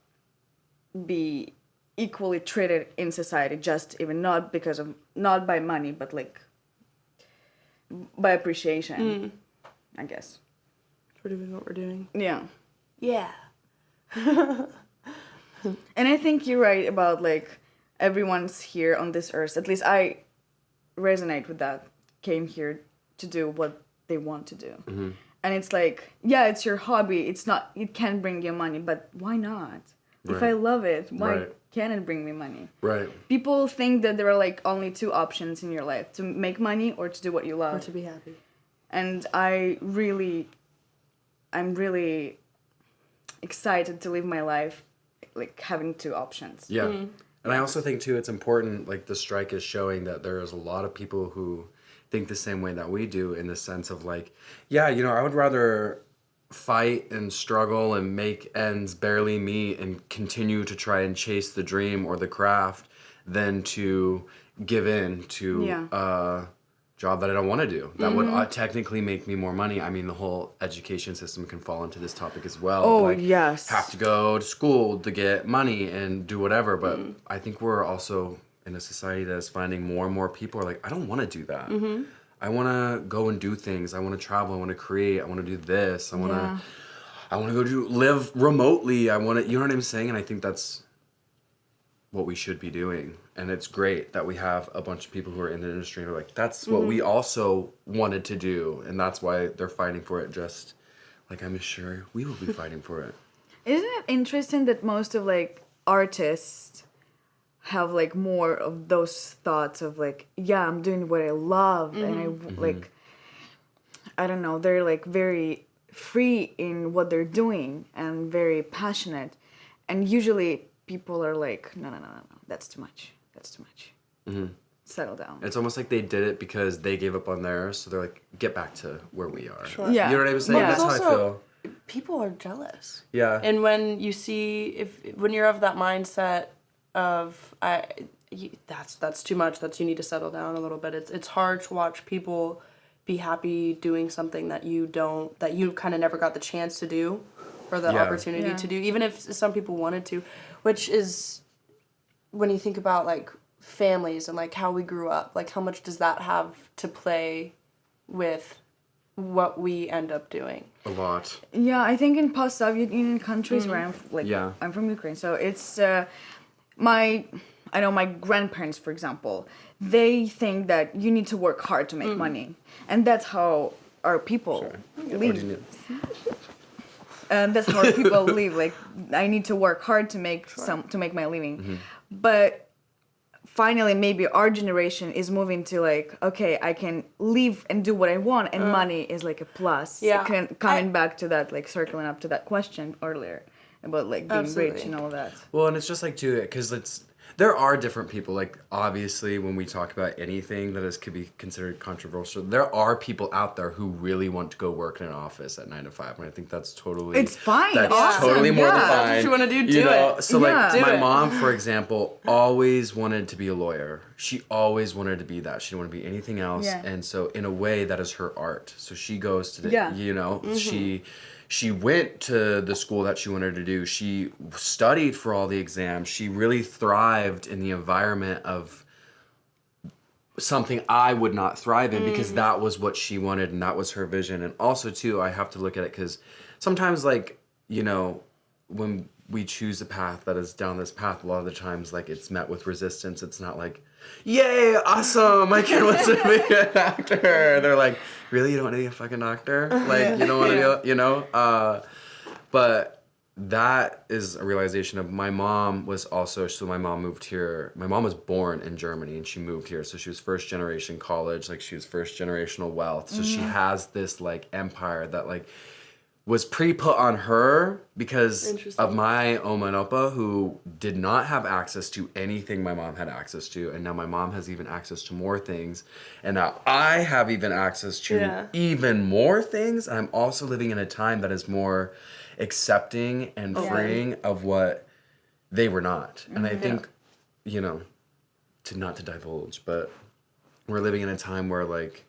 Speaker 3: be equally treated in society, just even not by money, but like by appreciation, I guess.
Speaker 2: For doing what we're doing.
Speaker 3: Yeah.
Speaker 2: Yeah.
Speaker 3: And I think you're right about like everyone's here on this earth. At least I resonate with that. Came here to do what they want to do. And it's like, it's your hobby. It can bring you money, but why not? Right. If I love it, why can't it bring me money? Right. People think that there are like only two options in your life: to make money or to do what you love.
Speaker 2: Or to be happy.
Speaker 3: And I'm really excited to live my life like having two options.
Speaker 1: Yeah. And I also think too, it's important, like the strike is showing that there is a lot of people who think the same way that we do, in the sense of like, I would rather fight and struggle and make ends barely meet and continue to try and chase the dream or the craft than to give in to a job that I don't want to do. That would technically make me more money. I mean, the whole education system can fall into this topic as well.
Speaker 3: Oh,
Speaker 1: like,
Speaker 3: yes.
Speaker 1: Have to go to school to get money and do whatever. But I think we're also in a society that is finding more and more people are like, I don't want to do that. I want to go and do things. I want to travel. I want to create. I want to do this. I want to go live remotely. I want to, you know what I'm saying? And I think that's what we should be doing. And it's great that we have a bunch of people who are in the industry and are like, that's what we also wanted to do. And that's why they're fighting for it, just like I'm sure we will be fighting for it.
Speaker 3: Isn't it interesting that most of like artists have like more of those thoughts of like, I'm doing what I love, and I like, I don't know, they're like very free in what they're doing and very passionate, and usually people are like, no, that's too much, settle down.
Speaker 1: It's almost like they did it because they gave up on theirs, so they're like, get back to where we are.
Speaker 2: Sure.
Speaker 3: Yeah.
Speaker 1: You know what I'm saying?
Speaker 2: But
Speaker 1: That's how I
Speaker 2: also,
Speaker 1: feel.
Speaker 2: People are jealous.
Speaker 1: Yeah.
Speaker 2: And when you see, when you're of that mindset of, that's too much, you need to settle down a little bit. It's hard to watch people be happy doing something that you kind of never got the chance to do or the opportunity to do, even if some people wanted to, which is, when you think about like families and like how we grew up, like how much does that have to play with what we end up doing?
Speaker 1: A lot.
Speaker 3: Yeah, I think in post-Soviet Union countries where I'm from Ukraine, so it's my grandparents, for example, they think that you need to work hard to make money, and that's how our people live. And that's how our people live. Like, I need to work hard to make to make my living, but finally, maybe our generation is moving to like, okay, I can live and do what I want, and money is like a plus.
Speaker 2: Yeah.
Speaker 3: Coming back to that, like circling up to that question earlier about like being rich and all that.
Speaker 1: Well, and it's just like too, because There are different people. Like, obviously, when we talk about anything that could be considered controversial, there are people out there who really want to go work in an office at 9 to 5, and I think that's totally...
Speaker 3: It's fine.
Speaker 1: That's
Speaker 3: Awesome.
Speaker 1: totally more than
Speaker 3: Yeah.
Speaker 1: fine.
Speaker 2: What you want to do, do it.
Speaker 1: So, like,
Speaker 3: Yeah.
Speaker 1: my
Speaker 2: Do it.
Speaker 1: mom, for example, always wanted to be a lawyer. She always wanted to be that. She didn't want to be anything else.
Speaker 3: Yeah.
Speaker 1: And so, in a way, that is her art. So she goes to the...
Speaker 3: Yeah.
Speaker 1: She went to the school that she wanted to do. She studied for all the exams. She really thrived in the environment of something I would not thrive in because that was what she wanted and that was her vision. And also, too, I have to look at it because sometimes, like, when we choose a path that is down this path, a lot of the times, like, it's met with resistance. It's not like, yay, awesome, my kid wants to be an actor. They're like, really, you don't want to be a fucking doctor? Like, you don't want to be, but that is a realization of my mom was also, so my mom moved here. My mom was born in Germany and she moved here. So she was first generation college, like she was first generational wealth. So she has this like empire that like was pre-put on her because of my Oma and Opa, who did not have access to anything my mom had access to. And now my mom has even access to more things. And now I have even access to even more things. And I'm also living in a time that is more accepting and freeing of what they were not. And I think, not to divulge, but we're living in a time where like,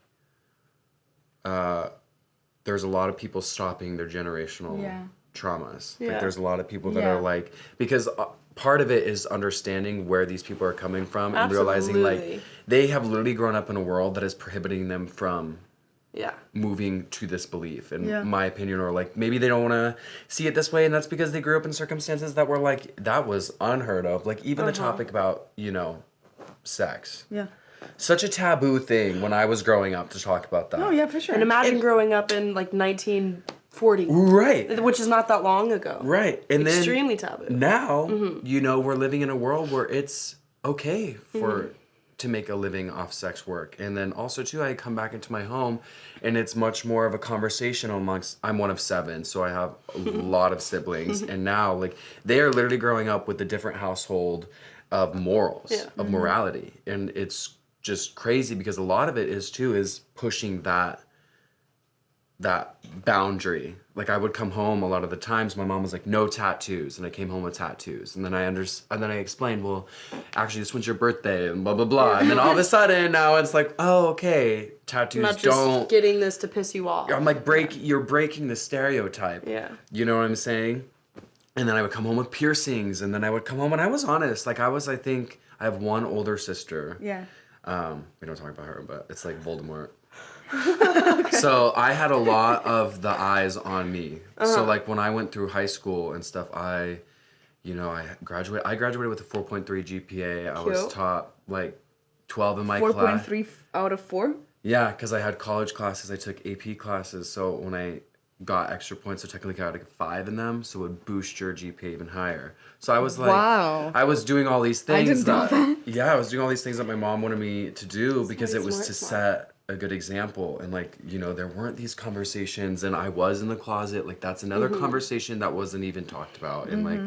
Speaker 1: there's a lot of people stopping their generational traumas.
Speaker 2: Yeah.
Speaker 1: Like there's a lot of people that are like, because part of it is understanding where these people are coming from and realizing like they have literally grown up in a world that is prohibiting them from moving to this belief, in my opinion, or like maybe they don't want to see it this way, and that's because they grew up in circumstances that were like, that was unheard of. Like even the topic about, sex. Yeah. Such a taboo thing when I was growing up to talk about that.
Speaker 3: Oh, yeah, for sure.
Speaker 2: And imagine growing up in like 1940.
Speaker 1: Right.
Speaker 2: Which is not that long ago.
Speaker 1: Right. And
Speaker 2: Extremely
Speaker 1: then
Speaker 2: taboo.
Speaker 1: now, we're living in a world where it's okay to make a living off sex work. And then also, too, I come back into my home and it's much more of a conversation amongst, I'm one of 7, so I have a lot of siblings. And now, like, they are literally growing up with a different household of morals, of morality. And it's just crazy because a lot of it is pushing that boundary. Like I would come home a lot of the times, my mom was like, no tattoos, and I came home with tattoos, and then I explained, well, actually this one's your birthday, and blah blah blah, and then all of a sudden now it's like, oh okay, tattoos
Speaker 2: not just
Speaker 1: don't
Speaker 2: getting this to piss you off.
Speaker 1: I'm like, you're breaking the stereotype. Yeah. You know what I'm saying? And then I would come home with piercings, and then I would come home, and I was honest, like I think I have one older sister.
Speaker 3: Yeah.
Speaker 1: We don't talk about her, but it's like Voldemort. So I had a lot of the eyes on me. So like when I went through high school and stuff, I graduated with a 4.3 GPA. I was top like 12 in my class.
Speaker 3: 4.3 out of 4?
Speaker 1: Yeah, because I had college classes. I took AP classes. So when I got extra points, so technically I got a 5 in them, so it would boost your GPA even higher. So I was like,
Speaker 3: wow.
Speaker 1: I was doing all these things.
Speaker 3: I didn't know that.
Speaker 1: Yeah, I was doing all these things that my mom wanted me to do because it was to set a good example. And like, there weren't these conversations, and I was in the closet. Like that's another conversation that wasn't even talked about. And like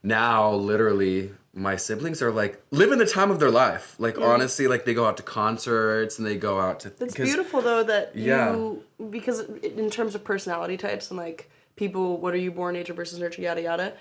Speaker 1: now, literally, my siblings are like living the time of their life. Like honestly, like they go out to concerts and they go out to.
Speaker 2: That's beautiful though that you because in terms of personality types and like people, what are you born, nature versus nurture, yada yada.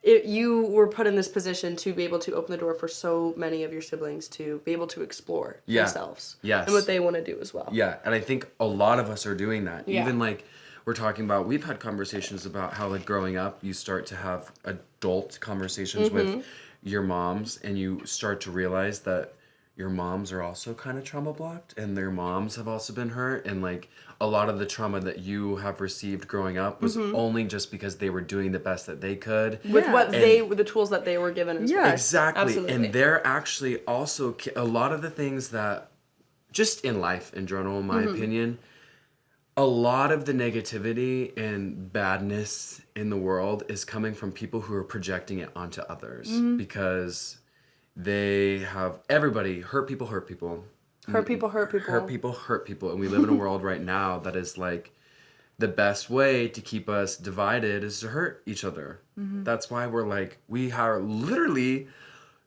Speaker 2: You were put in this position to be able to open the door for so many of your siblings to be able to explore themselves and what they want to do as well.
Speaker 1: Yeah, and I think a lot of us are doing that. Yeah. Even like we're talking about, we've had conversations about how like growing up, you start to have adult conversations with your moms, and you start to realize that your moms are also kind of trauma blocked, and their moms have also been hurt, and like a lot of the trauma that you have received growing up was only just because they were doing the best that they could
Speaker 2: with the tools that they were given as well.
Speaker 1: Exactly.
Speaker 2: Absolutely.
Speaker 1: And they're actually also a lot of the things that just in life in general, in my opinion, a lot of the negativity and badness in the world is coming from people who are projecting it onto others because they have everybody hurt people. Hurt people hurt people. And we live in a world right now that is like the best way to keep us divided is to hurt each other. That's why we're like, we are literally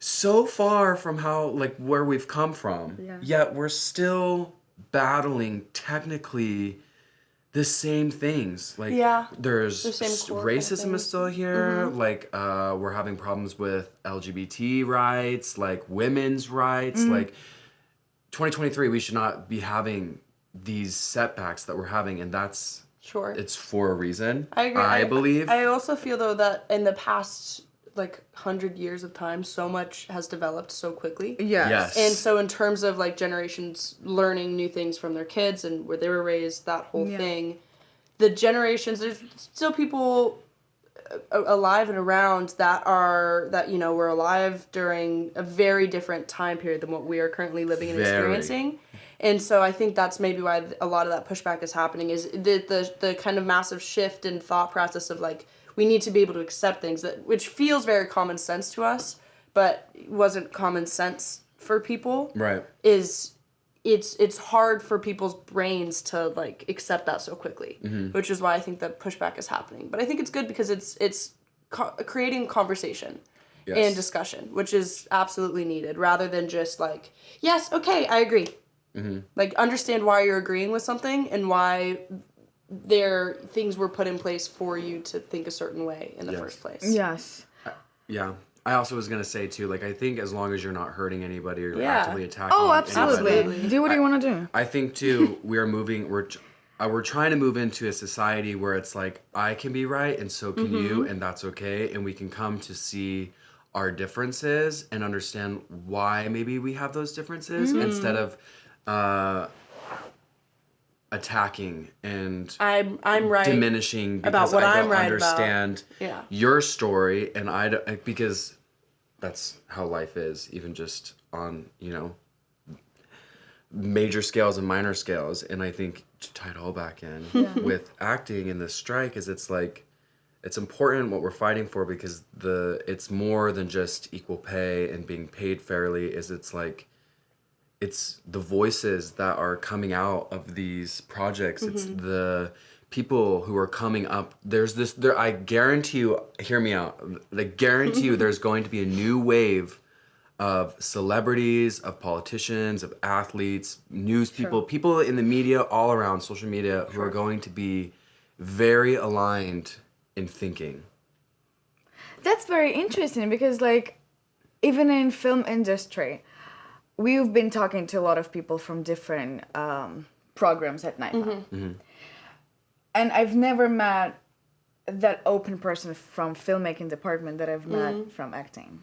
Speaker 1: so far from how, like, where we've come from.
Speaker 3: Yeah.
Speaker 1: Yet we're still battling technically the same things. Like, there's
Speaker 2: The same core kind of
Speaker 1: racism is
Speaker 2: things.
Speaker 1: still here. Like, we're having problems with LGBT rights, like women's rights. Like, 2023, we should not be having these setbacks that we're having, and that's it's for a reason.
Speaker 2: I agree.
Speaker 1: I believe.
Speaker 2: I also feel though that in the past 100 years of time, so much has developed so quickly.
Speaker 1: Yes.
Speaker 2: And so in terms of like generations learning new things from their kids and where they were raised, that whole thing, the generations, there's still people alive and around that were alive during a very different time period than what we are currently living and experiencing. And so I think that's maybe why a lot of that pushback is happening, is the kind of massive shift in thought process of like, we need to be able to accept things which feels very common sense to us, but wasn't common sense for people.
Speaker 1: Right.
Speaker 2: It's hard for people's brains to like accept that so quickly, which is why I think that pushback is happening. But I think it's good because it's creating conversation and discussion, which is absolutely needed, rather than just like, yes, okay, I agree. Like, understand why you're agreeing with something and why things were put in place for you to think a certain way in the first place.
Speaker 3: Yes.
Speaker 1: Yeah. I also was going to say, too, like, I think as long as you're not hurting anybody or actively attacking
Speaker 3: absolutely.
Speaker 1: anybody,
Speaker 3: Do what you want to do.
Speaker 1: I think, too, we're trying to move into a society where it's like, I can be right and so can you, and that's okay, and we can come to see our differences and understand why maybe we have those differences instead of attacking and
Speaker 2: I'm right
Speaker 1: diminishing because
Speaker 2: about what
Speaker 1: I
Speaker 2: I'm
Speaker 1: don't
Speaker 2: right
Speaker 1: understand
Speaker 2: about.
Speaker 1: your story, and I don't, because that's how life is, even just on major scales and minor scales. And I think to tie it all back in with acting and the strike is it's like it's important what we're fighting for, because it's more than just equal pay and being paid fairly. It's like it's the voices that are coming out of these projects. It's the people who are coming up. I guarantee you, hear me out. I guarantee you there's going to be a new wave of celebrities, of politicians, of athletes, news people, people in the media, all around social media, who are going to be very aligned in thinking.
Speaker 3: That's very interesting because, like, even in film industry, we've been talking to a lot of people from different programs at NYFA. And I've never met that open person from filmmaking department that I've met from acting.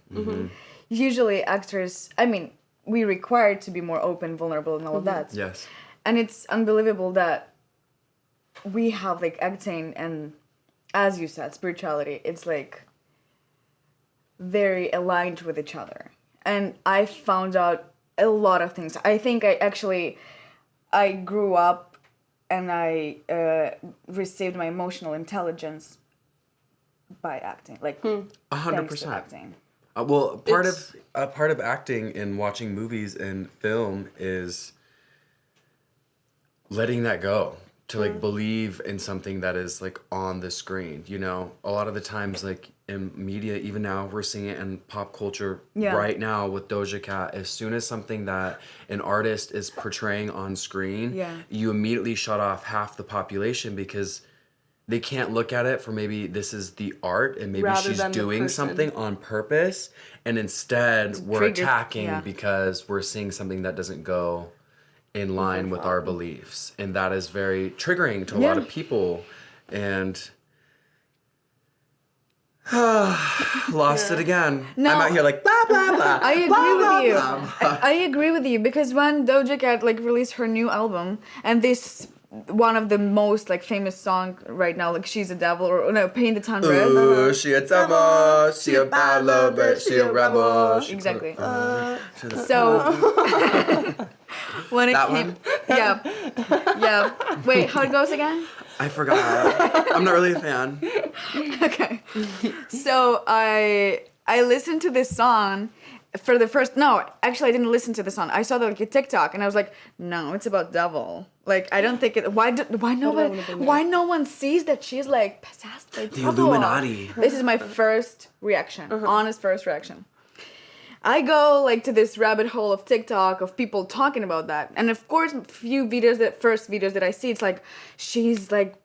Speaker 3: Usually actors, we required to be more open, vulnerable, and all of that.
Speaker 1: Yes.
Speaker 3: And it's unbelievable that we have, like, acting and, as you said, spirituality, it's, like, very aligned with each other. And I found out a lot of things. I think I grew up and I received my emotional intelligence by acting. Like,
Speaker 1: 100%.
Speaker 3: acting.
Speaker 1: Well, part of acting and watching movies and film is letting that go, to like believe in something that is like on the screen. A lot of the times, like in media, even now we're seeing it in pop culture right now with Doja Cat. As soon as something that an artist is portraying on screen, you immediately shut off half the population because they can't look at it for maybe this is the art and maybe
Speaker 2: Rather
Speaker 1: she's
Speaker 2: than the
Speaker 1: doing
Speaker 2: person.
Speaker 1: something on purpose, and instead we're
Speaker 3: triggered,
Speaker 1: attacking because we're seeing something that doesn't go in line with our beliefs, and that is very triggering to a lot of people. And lost it again.
Speaker 3: No.
Speaker 1: I'm out here like blah blah blah.
Speaker 3: I agree
Speaker 1: blah,
Speaker 3: with
Speaker 1: blah,
Speaker 3: you.
Speaker 1: blah, blah.
Speaker 3: I agree with you because when Doja Cat like released her new album, and this one of the most like famous song right now, like She's a Devil or no, Paint the Town Red.
Speaker 1: Ooh, she a devil, she a bad lover, she a rebel.
Speaker 3: Exactly.
Speaker 1: So
Speaker 3: when it
Speaker 1: that
Speaker 3: came,
Speaker 1: one?
Speaker 3: yeah. Wait, how it goes again?
Speaker 1: I forgot. I'm not really a fan.
Speaker 3: Okay. So I listened to this song for the first. No, actually, I didn't listen to the song. I saw like a TikTok, and I was like, no, it's about devil. Like I don't think it. Why no one sees that she's like possessed by
Speaker 1: The
Speaker 3: devil?
Speaker 1: Illuminati.
Speaker 3: This is my first reaction. Honest first reaction. I go like to this rabbit hole of TikTok of people talking about that. And of course, first videos that I see, it's like, she's like,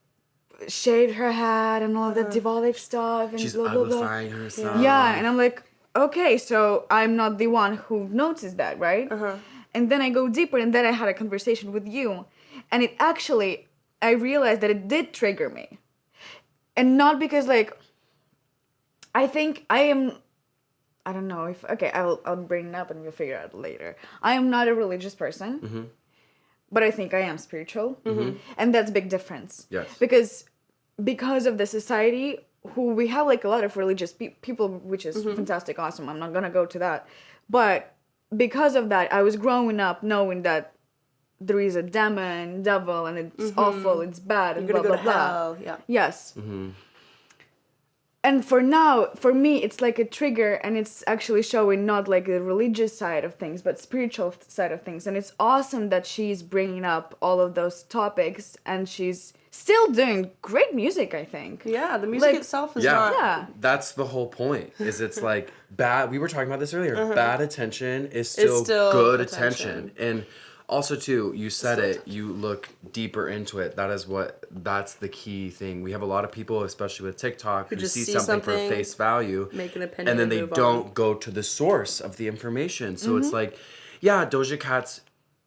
Speaker 3: shaved her head and all of that Diwali stuff and
Speaker 1: She's
Speaker 3: blah, blah, blah.
Speaker 1: uglifying herself.
Speaker 3: Yeah, and I'm like, okay, so I'm not the one who noticed that, right? And then I go deeper, and then I had a conversation with you. And it actually, I realized that it did trigger me. And not because, like, I think I don't know if, okay, I'll bring it up and we'll figure it out later. I am not a religious person, but I think I am spiritual. And that's a big difference.
Speaker 1: Yes.
Speaker 3: Because of the society, who we have like a lot of religious people, which is fantastic, awesome. I'm not gonna go to that. But because of that, I was growing up knowing that there is a devil, and it's awful, it's bad, and
Speaker 2: You're
Speaker 3: blah,
Speaker 2: gonna go
Speaker 3: blah,
Speaker 2: to
Speaker 3: blah.
Speaker 2: hell. Yeah.
Speaker 3: Yes. And for me, it's like a trigger, and it's actually showing not like the religious side of things, but spiritual side of things. And it's awesome that she's bringing up all of those topics, and she's still doing great music, I think.
Speaker 2: Yeah, the music
Speaker 3: Like,
Speaker 2: itself is
Speaker 1: Yeah,
Speaker 2: not...
Speaker 1: that's the whole point. Is it's like bad. We were talking about this earlier. Bad attention is still good attention. And also too, you said it. You look deeper into it. That's the key thing. We have a lot of people, especially with TikTok, who
Speaker 2: just
Speaker 1: see
Speaker 2: see
Speaker 1: something for
Speaker 2: something,
Speaker 1: face value,
Speaker 2: make an opinion,
Speaker 1: and then they
Speaker 2: move
Speaker 1: don't
Speaker 2: on.
Speaker 1: go to the source of the information. So it's like, yeah, Doja Cat's.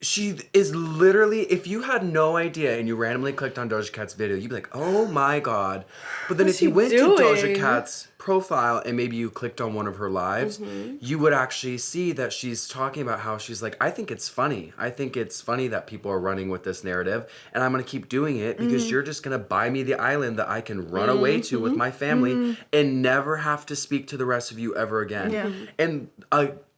Speaker 1: She is literally, if you had no idea and you randomly clicked on Doja Cat's video, you'd be like, oh my God. But then if you went to Doja Cat's profile and maybe you clicked on one of her lives, you would actually see that she's talking about how she's like, I think it's funny. I think it's funny that people are running with this narrative, and I'm going to keep doing it because you're just going to buy me the island that I can run away to with my family and never have to speak to the rest of you ever again.
Speaker 3: Yeah.
Speaker 1: And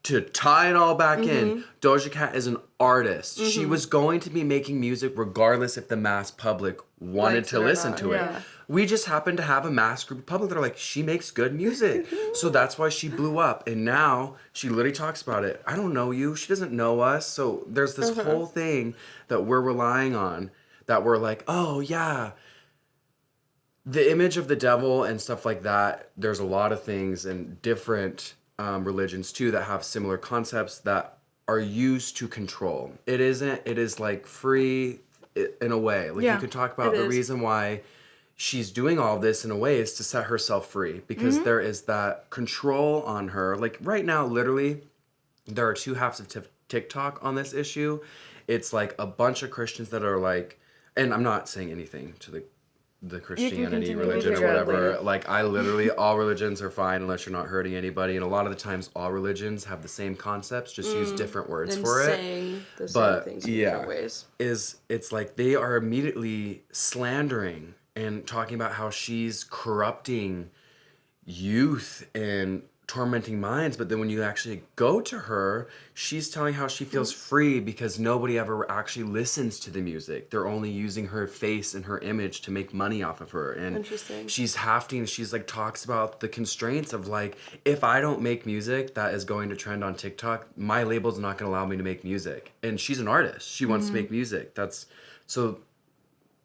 Speaker 1: to tie it all back in, Doja Cat is an artist. She was going to be making music regardless if the mass public wanted
Speaker 2: Likes
Speaker 1: to
Speaker 2: it or
Speaker 1: listen
Speaker 2: not,
Speaker 1: to it.
Speaker 2: yeah.
Speaker 1: We just happen to have a mass group of public that are like, she makes good music. So that's why she blew up. And now she literally talks about it. I don't know you. She doesn't know us. So there's this whole thing that we're relying on, that we're like, oh yeah, the image of the devil and stuff like that. There's a lot of things and different religions too that have similar concepts that are used to control. It is like free in a way. Like you could talk about the reason why she's doing all this in a way is to set herself free, because there is that control on her. Like right now, literally, there are two halves of TikTok on this issue. It's like a bunch of Christians that are like, and I'm not saying anything to the Christianity religion or whatever. Like I literally, all religions are fine unless you're not hurting anybody. And a lot of the times all religions have the same concepts, just use different words for it.
Speaker 2: Saying the same things in different ways.
Speaker 1: It's like they are immediately slandering and talking about how she's corrupting youth and tormenting minds, but then when you actually go to her, she's telling how she feels free because nobody ever actually listens to the music. They're only using her face and her image to make money off of her. And
Speaker 2: Interesting.
Speaker 1: she's like talks about the constraints of like, if I don't make music that is going to trend on TikTok, my label's not going to allow me to make music. And she's an artist. She wants to make music. So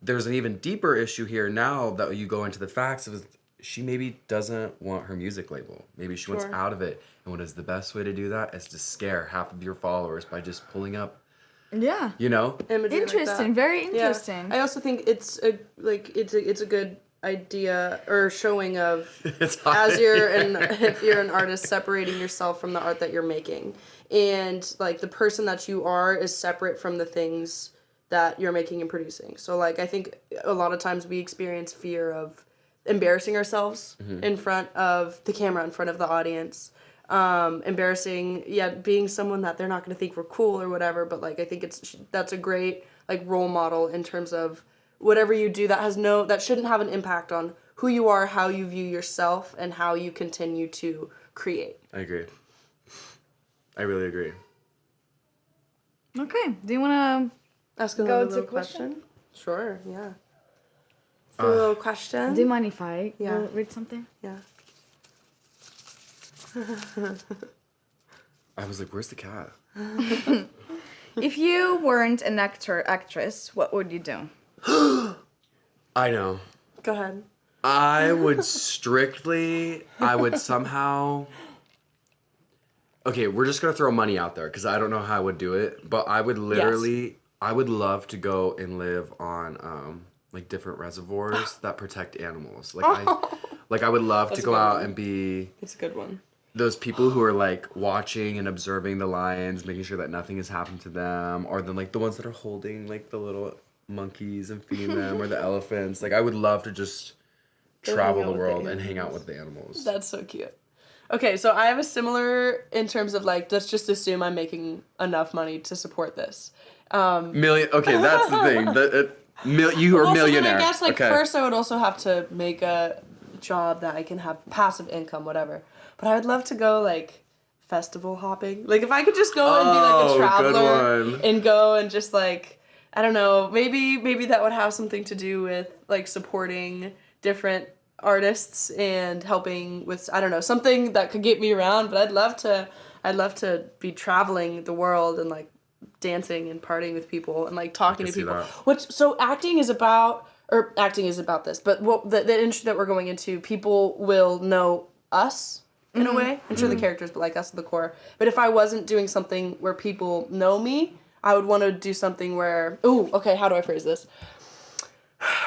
Speaker 1: there's an even deeper issue here now that you go into the facts of she maybe doesn't want her music label. Maybe she wants out of it. And what is the best way to do that is to scare half of your followers by just pulling up.
Speaker 3: Yeah.
Speaker 1: You know?
Speaker 2: Imagery
Speaker 3: Interesting.
Speaker 2: like
Speaker 3: Very interesting.
Speaker 2: Yeah. I also think it's a good idea or showing of if you're an artist, separating yourself from the art that you're making, and like the person that you are is separate from the things that you're making and producing. So like I think a lot of times we experience fear of embarrassing ourselves in front of the camera, in front of the audience, being someone that they're not going to think we're cool or whatever. But like I think that's a great like role model in terms of whatever you do that shouldn't have an impact on who you are, how you view yourself, and how you continue to create.
Speaker 1: I agree. I really agree.
Speaker 3: Okay. Do you want to
Speaker 2: Ask another little question? Sure, yeah. A little question.
Speaker 3: do you mind if I
Speaker 2: Yeah.
Speaker 3: read something?
Speaker 2: Yeah.
Speaker 1: I was like, where's the cat?
Speaker 3: If you weren't an actress, what would you do?
Speaker 1: I know.
Speaker 2: Go ahead.
Speaker 1: I would somehow Okay, we're just gonna throw money out there because I don't know how I would do it, but I would literally, I would love to go and live on like different reservoirs that protect animals. Like I would love to go out and be.
Speaker 2: It's a good one.
Speaker 1: Those people who are like watching and observing the lions, making sure that nothing has happened to them, or then like the ones that are holding like the little monkeys and feeding them, or the elephants. Like I would love to just travel the world and hang out with the animals.
Speaker 2: That's so cute. Okay, so I have a similar in terms of like, let's just assume I'm making enough money to support this.
Speaker 1: Million. Okay, that's the thing. You are
Speaker 2: Also,
Speaker 1: millionaire.
Speaker 2: then I guess like
Speaker 1: okay.
Speaker 2: first I would also have to make a job that I can have passive income, whatever. But I would love to go like festival hopping. Like if I could just go and be like a traveler and go and just like, I don't know, maybe that would have something to do with like supporting different artists and helping with, I don't know, something that could get me around. But I'd love to be traveling the world and like dancing and partying with people and like talking to people. So acting is about this, but what the industry that we're going into, people will know us in a way. I'm sure the characters, but like us at the core. But if I wasn't doing something where people know me, I would want to do something where, how do I phrase this?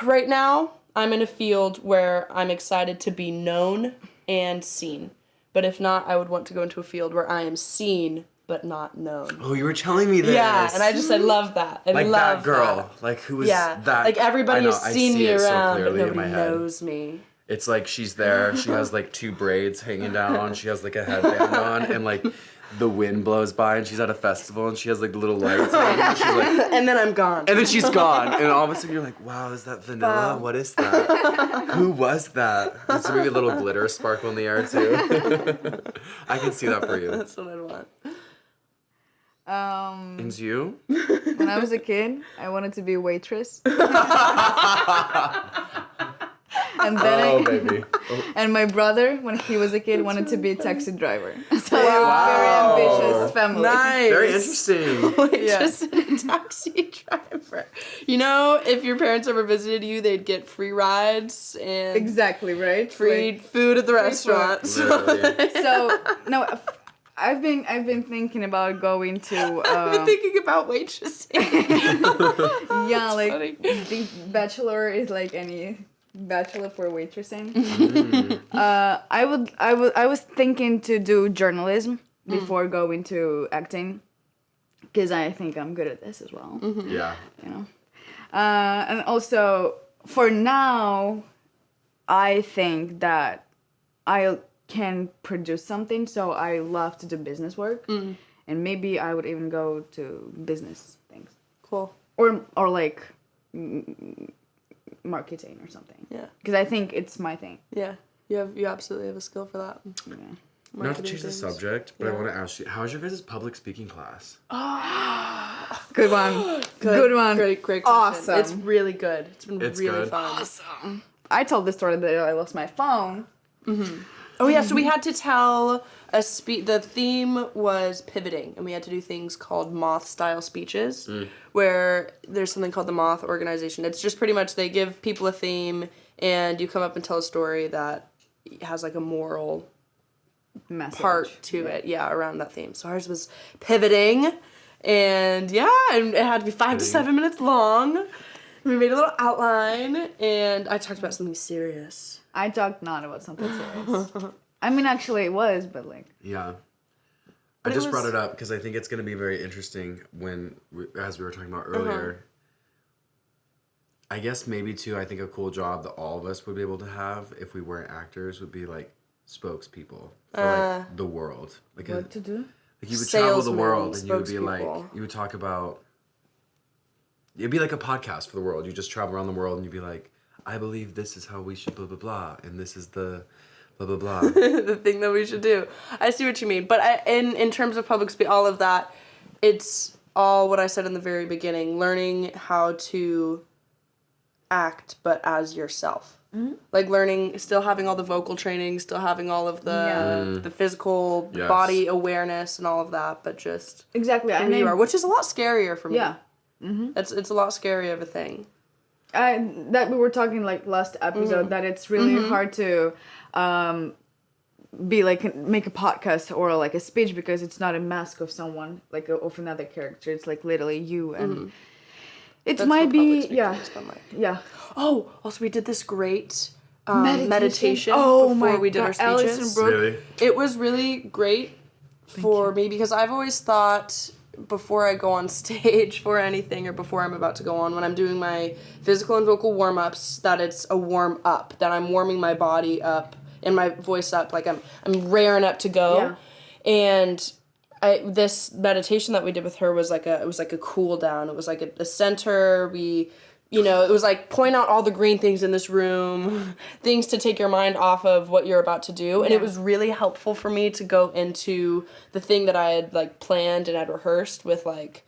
Speaker 2: Right now, I'm in a field where I'm excited to be known and seen. But if not, I would want to go into a field where I am seen but not known.
Speaker 1: Oh, you were telling me this.
Speaker 2: Yeah, and I love that. I
Speaker 1: like
Speaker 2: love
Speaker 1: that girl.
Speaker 2: That.
Speaker 1: Like who was that?
Speaker 2: Like everybody has seen me around,
Speaker 1: so
Speaker 2: but nobody knows me.
Speaker 1: It's like she's there. She has like 2 braids hanging down. She has like a headband on, and like the wind blows by, and she's at a festival, and she has like the little lights on. And she's like,
Speaker 2: and then I'm gone.
Speaker 1: And then she's gone, and all of a sudden you're like, wow, is that Vanilla? What is that? Who was that? There's maybe a little glitter sparkle in the air too. I can see that for you.
Speaker 2: That's what I want.
Speaker 1: And you?
Speaker 3: When I was a kid, I wanted to be a waitress. And then
Speaker 1: baby.
Speaker 3: And my brother, when he was a kid, wanted to be a taxi driver. So very ambitious family.
Speaker 2: Nice.
Speaker 1: Very interesting.
Speaker 2: Just a taxi driver. You know, if your parents ever visited you, they'd get free rides and
Speaker 3: exactly right.
Speaker 2: Free food at the restaurant.
Speaker 3: So no, I've been thinking about going to.
Speaker 2: I've been thinking about waitressing.
Speaker 3: Yeah, like the bachelor is like any bachelor for waitressing. I was thinking to do journalism before going to acting, because I think I'm good at this as well.
Speaker 1: Yeah.
Speaker 3: You know, and also for now, I think that I can produce something, so I love to do business work, and maybe I would even go to business things.
Speaker 2: Cool.
Speaker 3: Or like marketing or something.
Speaker 2: Yeah.
Speaker 3: Because I think it's my thing.
Speaker 2: Yeah. You absolutely have a skill for that.
Speaker 3: Yeah.
Speaker 1: Not to change the subject, but I want to ask you, how's your guys' public speaking class?
Speaker 3: Good one. Good one.
Speaker 2: Great question.
Speaker 3: Awesome.
Speaker 2: It's really good. It's been really
Speaker 1: good.
Speaker 2: fun.
Speaker 3: Awesome. I told the story that I lost my phone.
Speaker 2: Oh yeah, so we had to tell the theme was pivoting, and we had to do things called moth style speeches, where there's something called the Moth Organization. It's just pretty much they give people a theme, and you come up and tell a story that has like a moral
Speaker 3: Message.
Speaker 2: part to it, around that theme. So ours was pivoting, and and it had to be 5 to 7 minutes long. We made a little outline, and I talked about something serious.
Speaker 3: I talked not about something serious. I mean, actually it was, but like...
Speaker 1: Yeah. I just brought it up because I think it's going to be very interesting as we were talking about earlier. I guess maybe too, I think a cool job that all of us would be able to have if we weren't actors would be like spokespeople for like the world. Like
Speaker 3: what to do?
Speaker 1: Like you would travel the
Speaker 2: Salesmen,
Speaker 1: world and you would be like,
Speaker 2: spokespeople.
Speaker 1: you would talk about, it'd be like a podcast for the world. You just travel around the world and you'd be like, I believe this is how we should blah, blah, blah. And this is the blah, blah, blah.
Speaker 2: The thing that we should do. I see what you mean. But in terms of public speak, all of that, it's all what I said in the very beginning. Learning how to act, but as yourself. Like learning, still having all the vocal training, still having all of the physical body awareness and all of that, but just
Speaker 3: exactly
Speaker 2: who you are, which is a lot scarier for me.
Speaker 3: Yeah.
Speaker 2: It's a lot scarier of a thing.
Speaker 3: That we were talking like last episode that it's really hard to be like make a podcast or like a speech because it's not a mask of someone like of another character. It's like literally you and it
Speaker 2: That's
Speaker 3: might
Speaker 2: what public
Speaker 3: be
Speaker 2: speaking is done like.
Speaker 3: yeah.
Speaker 2: Oh, also we did this great meditation
Speaker 3: Oh
Speaker 2: before
Speaker 3: my
Speaker 2: we did
Speaker 3: God,
Speaker 2: our speeches.
Speaker 3: Alison Brooke.
Speaker 1: Really?
Speaker 2: It was really great for me because I've always thought before I go on stage for anything or before I'm about to go on, when I'm doing my physical and vocal warm-ups, that it's a warm-up, that I'm warming my body up and my voice up, like I'm raring up to go.
Speaker 3: Yeah.
Speaker 2: And this meditation that we did with her was like a cool down. It was like a center. It was like point out all the green things in this room, things to take your mind off of what you're about to do. And it was really helpful for me to go into the thing that I had like planned and had rehearsed with like,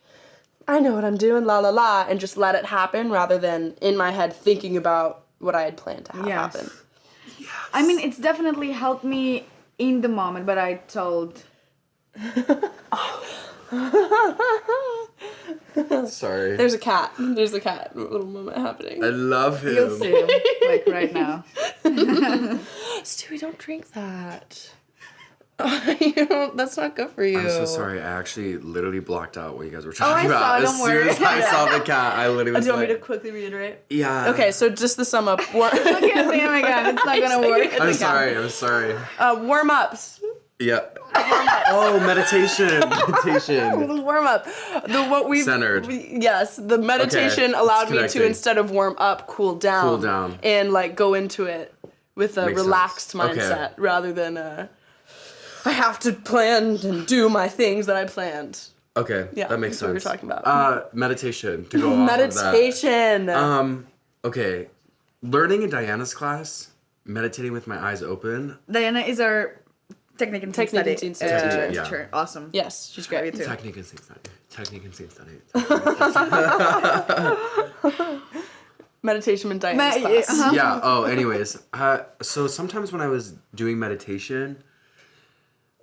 Speaker 2: I know what I'm doing, la la la, and just let it happen rather than in my head thinking about what I had planned to have happen.
Speaker 3: Yes. I mean, it's definitely helped me in the moment, but I told...
Speaker 1: Sorry.
Speaker 2: There's a cat. There's a cat little moment happening.
Speaker 1: I love him.
Speaker 3: You'll see him, like right now.
Speaker 2: Stewie, don't drink that. That's not good for you.
Speaker 1: I'm so sorry. I actually literally blocked out what you guys were talking
Speaker 3: I
Speaker 1: about.
Speaker 3: saw it,
Speaker 1: As
Speaker 3: don't
Speaker 1: soon
Speaker 3: worry.
Speaker 1: as I saw the cat, I literally was
Speaker 2: Do you want
Speaker 1: like,
Speaker 2: me to quickly reiterate?
Speaker 1: yeah.
Speaker 2: Okay, so just to sum up,
Speaker 3: I can't say him again. It's not gonna work.
Speaker 1: I'm sorry.
Speaker 2: warm-ups.
Speaker 1: Yeah. Oh, meditation.
Speaker 2: Warm up.
Speaker 1: Centered.
Speaker 2: Yes, the meditation
Speaker 1: Okay,
Speaker 2: allowed
Speaker 1: it's
Speaker 2: me to,
Speaker 1: connecting.
Speaker 2: instead of warm up, cool down.
Speaker 1: Cool down.
Speaker 2: And like go into it with a
Speaker 1: Makes
Speaker 2: relaxed
Speaker 1: sense. Okay.
Speaker 2: mindset rather than I have to plan and do my things that I planned.
Speaker 1: Okay,
Speaker 2: Yeah,
Speaker 1: that makes
Speaker 2: that's what
Speaker 1: sense.
Speaker 2: you're talking about.
Speaker 1: Meditation, to go off
Speaker 2: Meditation.
Speaker 1: of that. Okay, learning in Diana's class, meditating with my eyes open.
Speaker 3: Diana is our technique and scene study
Speaker 2: scene study
Speaker 1: teacher.
Speaker 3: teacher. Awesome.
Speaker 2: Yes, she's great.
Speaker 3: You too.
Speaker 1: Technique and scene study.
Speaker 2: Meditation in Diana's class.
Speaker 3: uh-huh.
Speaker 1: Yeah, anyways. So sometimes when I was doing meditation,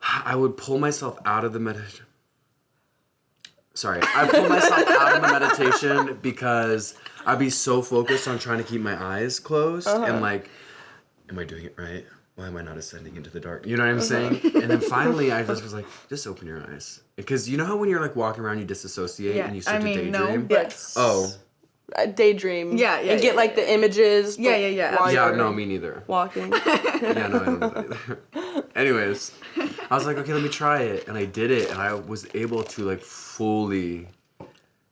Speaker 1: I would pull myself out of the meditation. Sorry, I pull myself out of the meditation because I'd be so focused on trying to keep my eyes closed and like, am I doing it right? Why am I not ascending into the dark? You know what I'm saying? And then finally I just was like, just open your eyes. Because you know how when you're like walking around you disassociate and you start to daydream?
Speaker 3: No, but
Speaker 2: Yes.
Speaker 1: Oh.
Speaker 2: Daydream.
Speaker 3: Yeah,
Speaker 2: And get like the images.
Speaker 3: Yeah,
Speaker 2: but
Speaker 3: yeah, yeah.
Speaker 2: while
Speaker 1: Yeah,
Speaker 2: you're
Speaker 1: no, me neither.
Speaker 2: walking.
Speaker 1: Yeah, no, I don't know that either. Anyways, I was like, okay, let me try it. And I did it, and I was able to like fully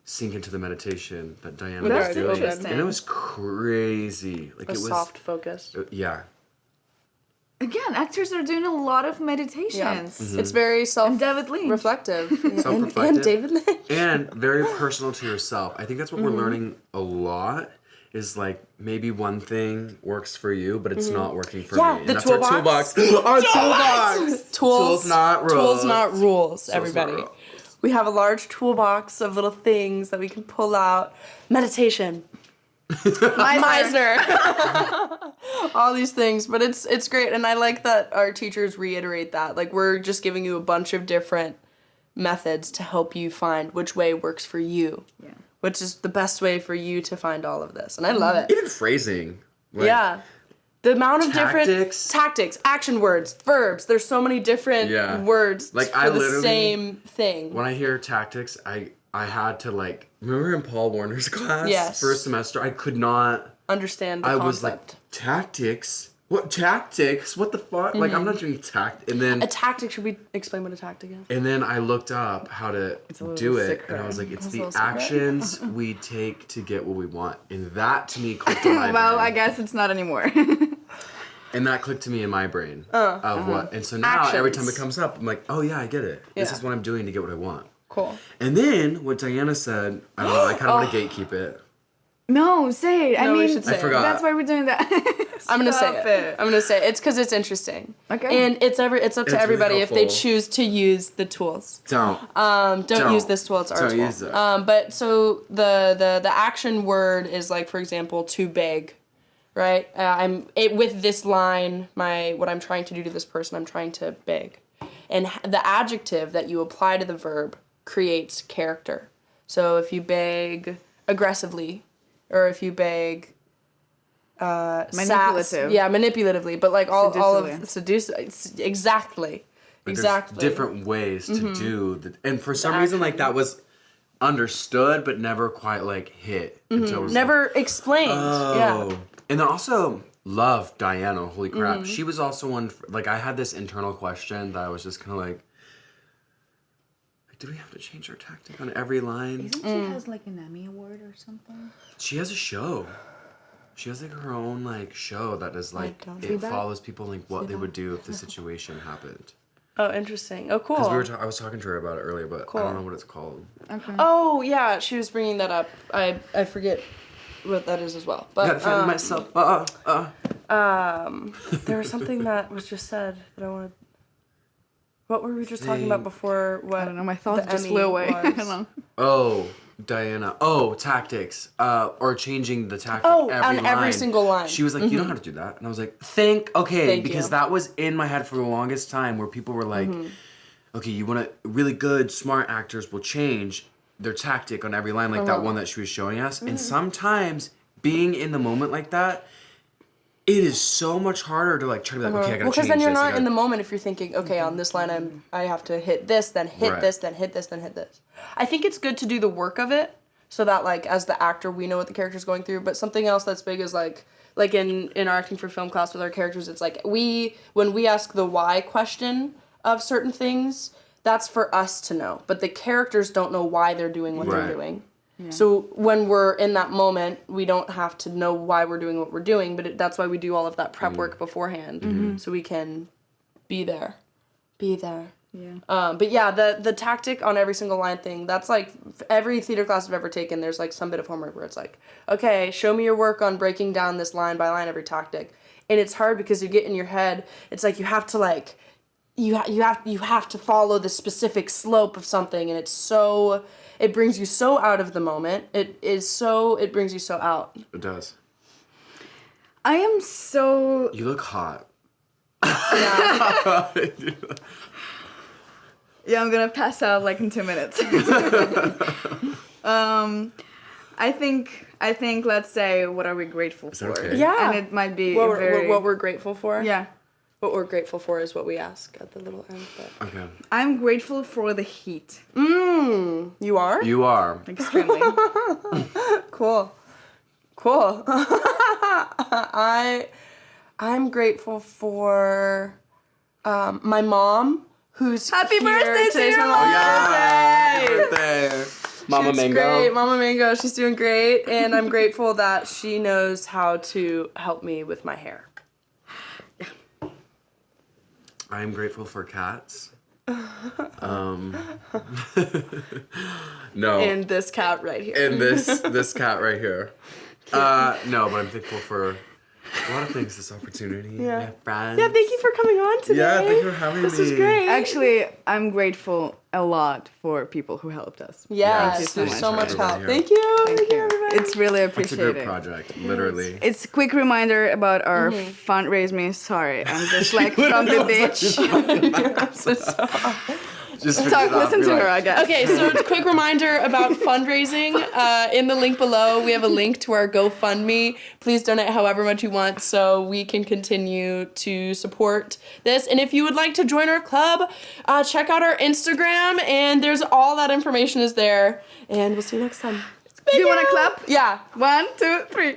Speaker 1: sink into the meditation that Diana was
Speaker 2: That's
Speaker 1: doing.
Speaker 2: interesting.
Speaker 1: And it was crazy. Like
Speaker 2: A
Speaker 1: it was
Speaker 2: soft focus.
Speaker 1: Yeah.
Speaker 3: Again, actors are doing a lot of meditations.
Speaker 2: Yeah.
Speaker 1: Mm-hmm.
Speaker 2: It's very
Speaker 3: And David Lynch.
Speaker 2: reflective.
Speaker 1: Self-reflective.
Speaker 2: And David Lynch.
Speaker 1: And very personal to yourself. I think that's what we're
Speaker 2: Mm-hmm.
Speaker 1: learning a lot. Is like maybe one thing works for you, but it's not working for
Speaker 2: Yeah,
Speaker 1: me. And
Speaker 2: the
Speaker 1: that's
Speaker 2: toolbox.
Speaker 1: Our toolbox.
Speaker 2: Tools
Speaker 1: not rules.
Speaker 2: Tools not rules,
Speaker 1: Tools
Speaker 2: everybody.
Speaker 1: not rules.
Speaker 2: We have a large toolbox of little things that we can pull out. Meditation. Meisner. All these things. But it's great. And I like that our teachers reiterate that. Like, we're just giving you a bunch of different methods to help you find which way works for you.
Speaker 3: Yeah.
Speaker 2: Which is the best way for you to find all of this. And I love it.
Speaker 1: Even phrasing. Like,
Speaker 2: Yeah. The amount of
Speaker 1: Tactics.
Speaker 2: different tactics, action words, verbs. There's so many different
Speaker 1: Yeah.
Speaker 2: words
Speaker 1: Like,
Speaker 2: for
Speaker 1: I
Speaker 2: the
Speaker 1: literally-
Speaker 2: same thing.
Speaker 1: When I hear tactics, I had to like remember in Paul Warner's class
Speaker 2: Yes.
Speaker 1: first semester I could not
Speaker 2: Understand the
Speaker 1: I
Speaker 2: concept.
Speaker 1: was like tactics? What tactics? What the fuck? Like I'm not doing tact and then
Speaker 2: a tactic, should we explain what a tactic is?
Speaker 1: and then I looked up how to
Speaker 3: little
Speaker 1: do it
Speaker 3: secret.
Speaker 1: and I was like it's
Speaker 2: It's a
Speaker 1: the
Speaker 2: little secret.
Speaker 1: actions we take to get what we want. And that to me clicked in my
Speaker 3: Well,
Speaker 1: brain.
Speaker 3: I guess it's not anymore.
Speaker 1: And that clicked to me in my brain of what and so now every time it
Speaker 2: Actions.
Speaker 1: comes up I'm like, "Oh yeah, I get it. This
Speaker 2: Yeah.
Speaker 1: is what I'm doing to get what I want."
Speaker 2: Cool.
Speaker 1: And then what Diana said, I don't know, I kind of want to gatekeep it.
Speaker 3: No, say it. I
Speaker 2: No, we
Speaker 3: mean,
Speaker 2: should say
Speaker 1: I forgot.
Speaker 3: that's why we're doing that.
Speaker 2: I'm gonna say
Speaker 3: Stop
Speaker 2: it. I'm gonna say it. It's because it's interesting.
Speaker 3: Okay.
Speaker 2: And it's up
Speaker 1: It's
Speaker 2: to
Speaker 1: really
Speaker 2: everybody if they
Speaker 1: helpful.
Speaker 2: choose to use the tools.
Speaker 1: Don't.
Speaker 2: Don't use this tool. It's our
Speaker 1: Don't
Speaker 2: tool.
Speaker 1: use it.
Speaker 2: But so the action word is like, for example, to beg, right? With this line. What I'm trying to do to this person, I'm trying to beg, and the adjective that you apply to the verb creates character. So if you beg aggressively, or if you beg
Speaker 3: Manipulative.
Speaker 2: Manipulatively, but like all of exactly.
Speaker 1: But
Speaker 2: Exactly.
Speaker 1: There's different ways to do the, and for some reason, like that was understood, but never quite like hit until it was
Speaker 2: Never explained.
Speaker 1: oh. And then also love Diana. Holy crap,
Speaker 2: Mm-hmm.
Speaker 1: she was also one. Like I had this internal question that I was just kind of like, do we have to change our tactic on every line?
Speaker 3: Isn't she has like an Emmy award or something?
Speaker 1: She has a show. She has like her own like show that is like it follows people like what they would do if the situation happened.
Speaker 2: Oh, interesting. Oh, cool.
Speaker 1: Because I was talking to her about it earlier, but I don't know what it's called.
Speaker 3: Okay.
Speaker 2: Oh, yeah, she was bringing that up. I forget what that is as well. But
Speaker 1: Gotta find myself.
Speaker 2: there was something that was just said that I wanted. What were we just talking about before? What
Speaker 3: I don't know. My thoughts
Speaker 2: the
Speaker 3: just
Speaker 2: Emmy
Speaker 3: flew away. I
Speaker 2: was?
Speaker 3: don't know.
Speaker 1: Oh, Diana. Oh, tactics. Or changing the tactic
Speaker 2: Oh,
Speaker 1: every
Speaker 2: on
Speaker 1: line.
Speaker 2: every single line.
Speaker 1: She was like, you don't have to do that. And I was like,
Speaker 2: Thank
Speaker 1: because
Speaker 2: you.
Speaker 1: that was in my head for the longest time where people were like, okay, you want to, really good, smart actors will change their tactic on every line, like that one that she was showing us. And sometimes being in the moment like that, it is so much harder to like try to be like, okay, I gotta change
Speaker 2: because then you're
Speaker 1: this,
Speaker 2: not in the moment if you're thinking, okay, on this line I have to hit this, then hit
Speaker 1: Right.
Speaker 2: this, then hit this, then hit this. I think it's good to do the work of it so that like as the actor we know what the character's going through. But something else that's big is like in our acting for film class with our characters, it's like when we ask the why question of certain things, that's for us to know. But the characters don't know why they're doing what they're
Speaker 1: Right.
Speaker 2: doing. Yeah. So when we're in that moment, we don't have to know why we're doing what we're doing, but that's why we do all of that prep work beforehand, so we can be there.
Speaker 3: Yeah.
Speaker 2: But yeah, the tactic on every single line thing, that's like every theater class I've ever taken, there's like some bit of homework where it's like, okay, show me your work on breaking down this line by line every tactic. And it's hard because you get in your head, it's like you have to like, you have to follow the specific slope of something, and it's so, it brings you so out of the moment. It brings you so out.
Speaker 1: It does.
Speaker 3: I am so...
Speaker 1: You look hot.
Speaker 3: Yeah, I'm gonna pass out like in 2 minutes. I think let's say what are we grateful for?
Speaker 1: okay?
Speaker 2: Yeah.
Speaker 3: And it might be
Speaker 2: What we're grateful for.
Speaker 3: Yeah.
Speaker 2: What we're grateful for is what we ask at the little end. But.
Speaker 1: Okay.
Speaker 3: I'm grateful for the heat.
Speaker 2: You are?
Speaker 1: You are.
Speaker 3: Extremely.
Speaker 2: Cool. I'm grateful for my mom, who's
Speaker 3: Happy
Speaker 2: here.
Speaker 3: birthday to
Speaker 2: Today's
Speaker 3: your
Speaker 2: my
Speaker 3: mom!
Speaker 2: mom's
Speaker 1: Yeah.
Speaker 2: birthday.
Speaker 1: Birthday. Mama
Speaker 2: She's
Speaker 1: Mango.
Speaker 2: great. Mama Mango, she's doing great, and I'm grateful that she knows how to help me with my hair.
Speaker 1: I am grateful for cats. No.
Speaker 2: And this cat right here.
Speaker 1: And this cat right here. No, but I'm thankful for a lot of things. This opportunity.
Speaker 2: Yeah.
Speaker 1: Friends.
Speaker 2: Yeah, thank you for coming on today.
Speaker 1: Yeah, thank you for having me.
Speaker 2: This was great.
Speaker 3: Actually, I'm grateful a lot for people who helped us.
Speaker 2: Yes,
Speaker 1: Thank you
Speaker 2: there's
Speaker 1: so
Speaker 2: so
Speaker 1: much
Speaker 2: much
Speaker 1: for
Speaker 2: help.
Speaker 1: everybody
Speaker 2: Thank you. Thank you, everybody.
Speaker 3: It's really
Speaker 1: It's a
Speaker 3: appreciated.
Speaker 1: group project, literally.
Speaker 3: It's a quick reminder about our fundraising. Sorry, I'm just like from the beach.
Speaker 1: Just
Speaker 3: Listen to her, I guess.
Speaker 2: Okay, so a quick reminder about fundraising. In the link below, we have a link to our GoFundMe. Please donate however much you want so we can continue to support this. And if you would like to join our club, check out our Instagram, and there's all that information is there. And we'll see you next time.
Speaker 3: Do you want to clap?
Speaker 2: Yeah.
Speaker 3: 1, 2, 3.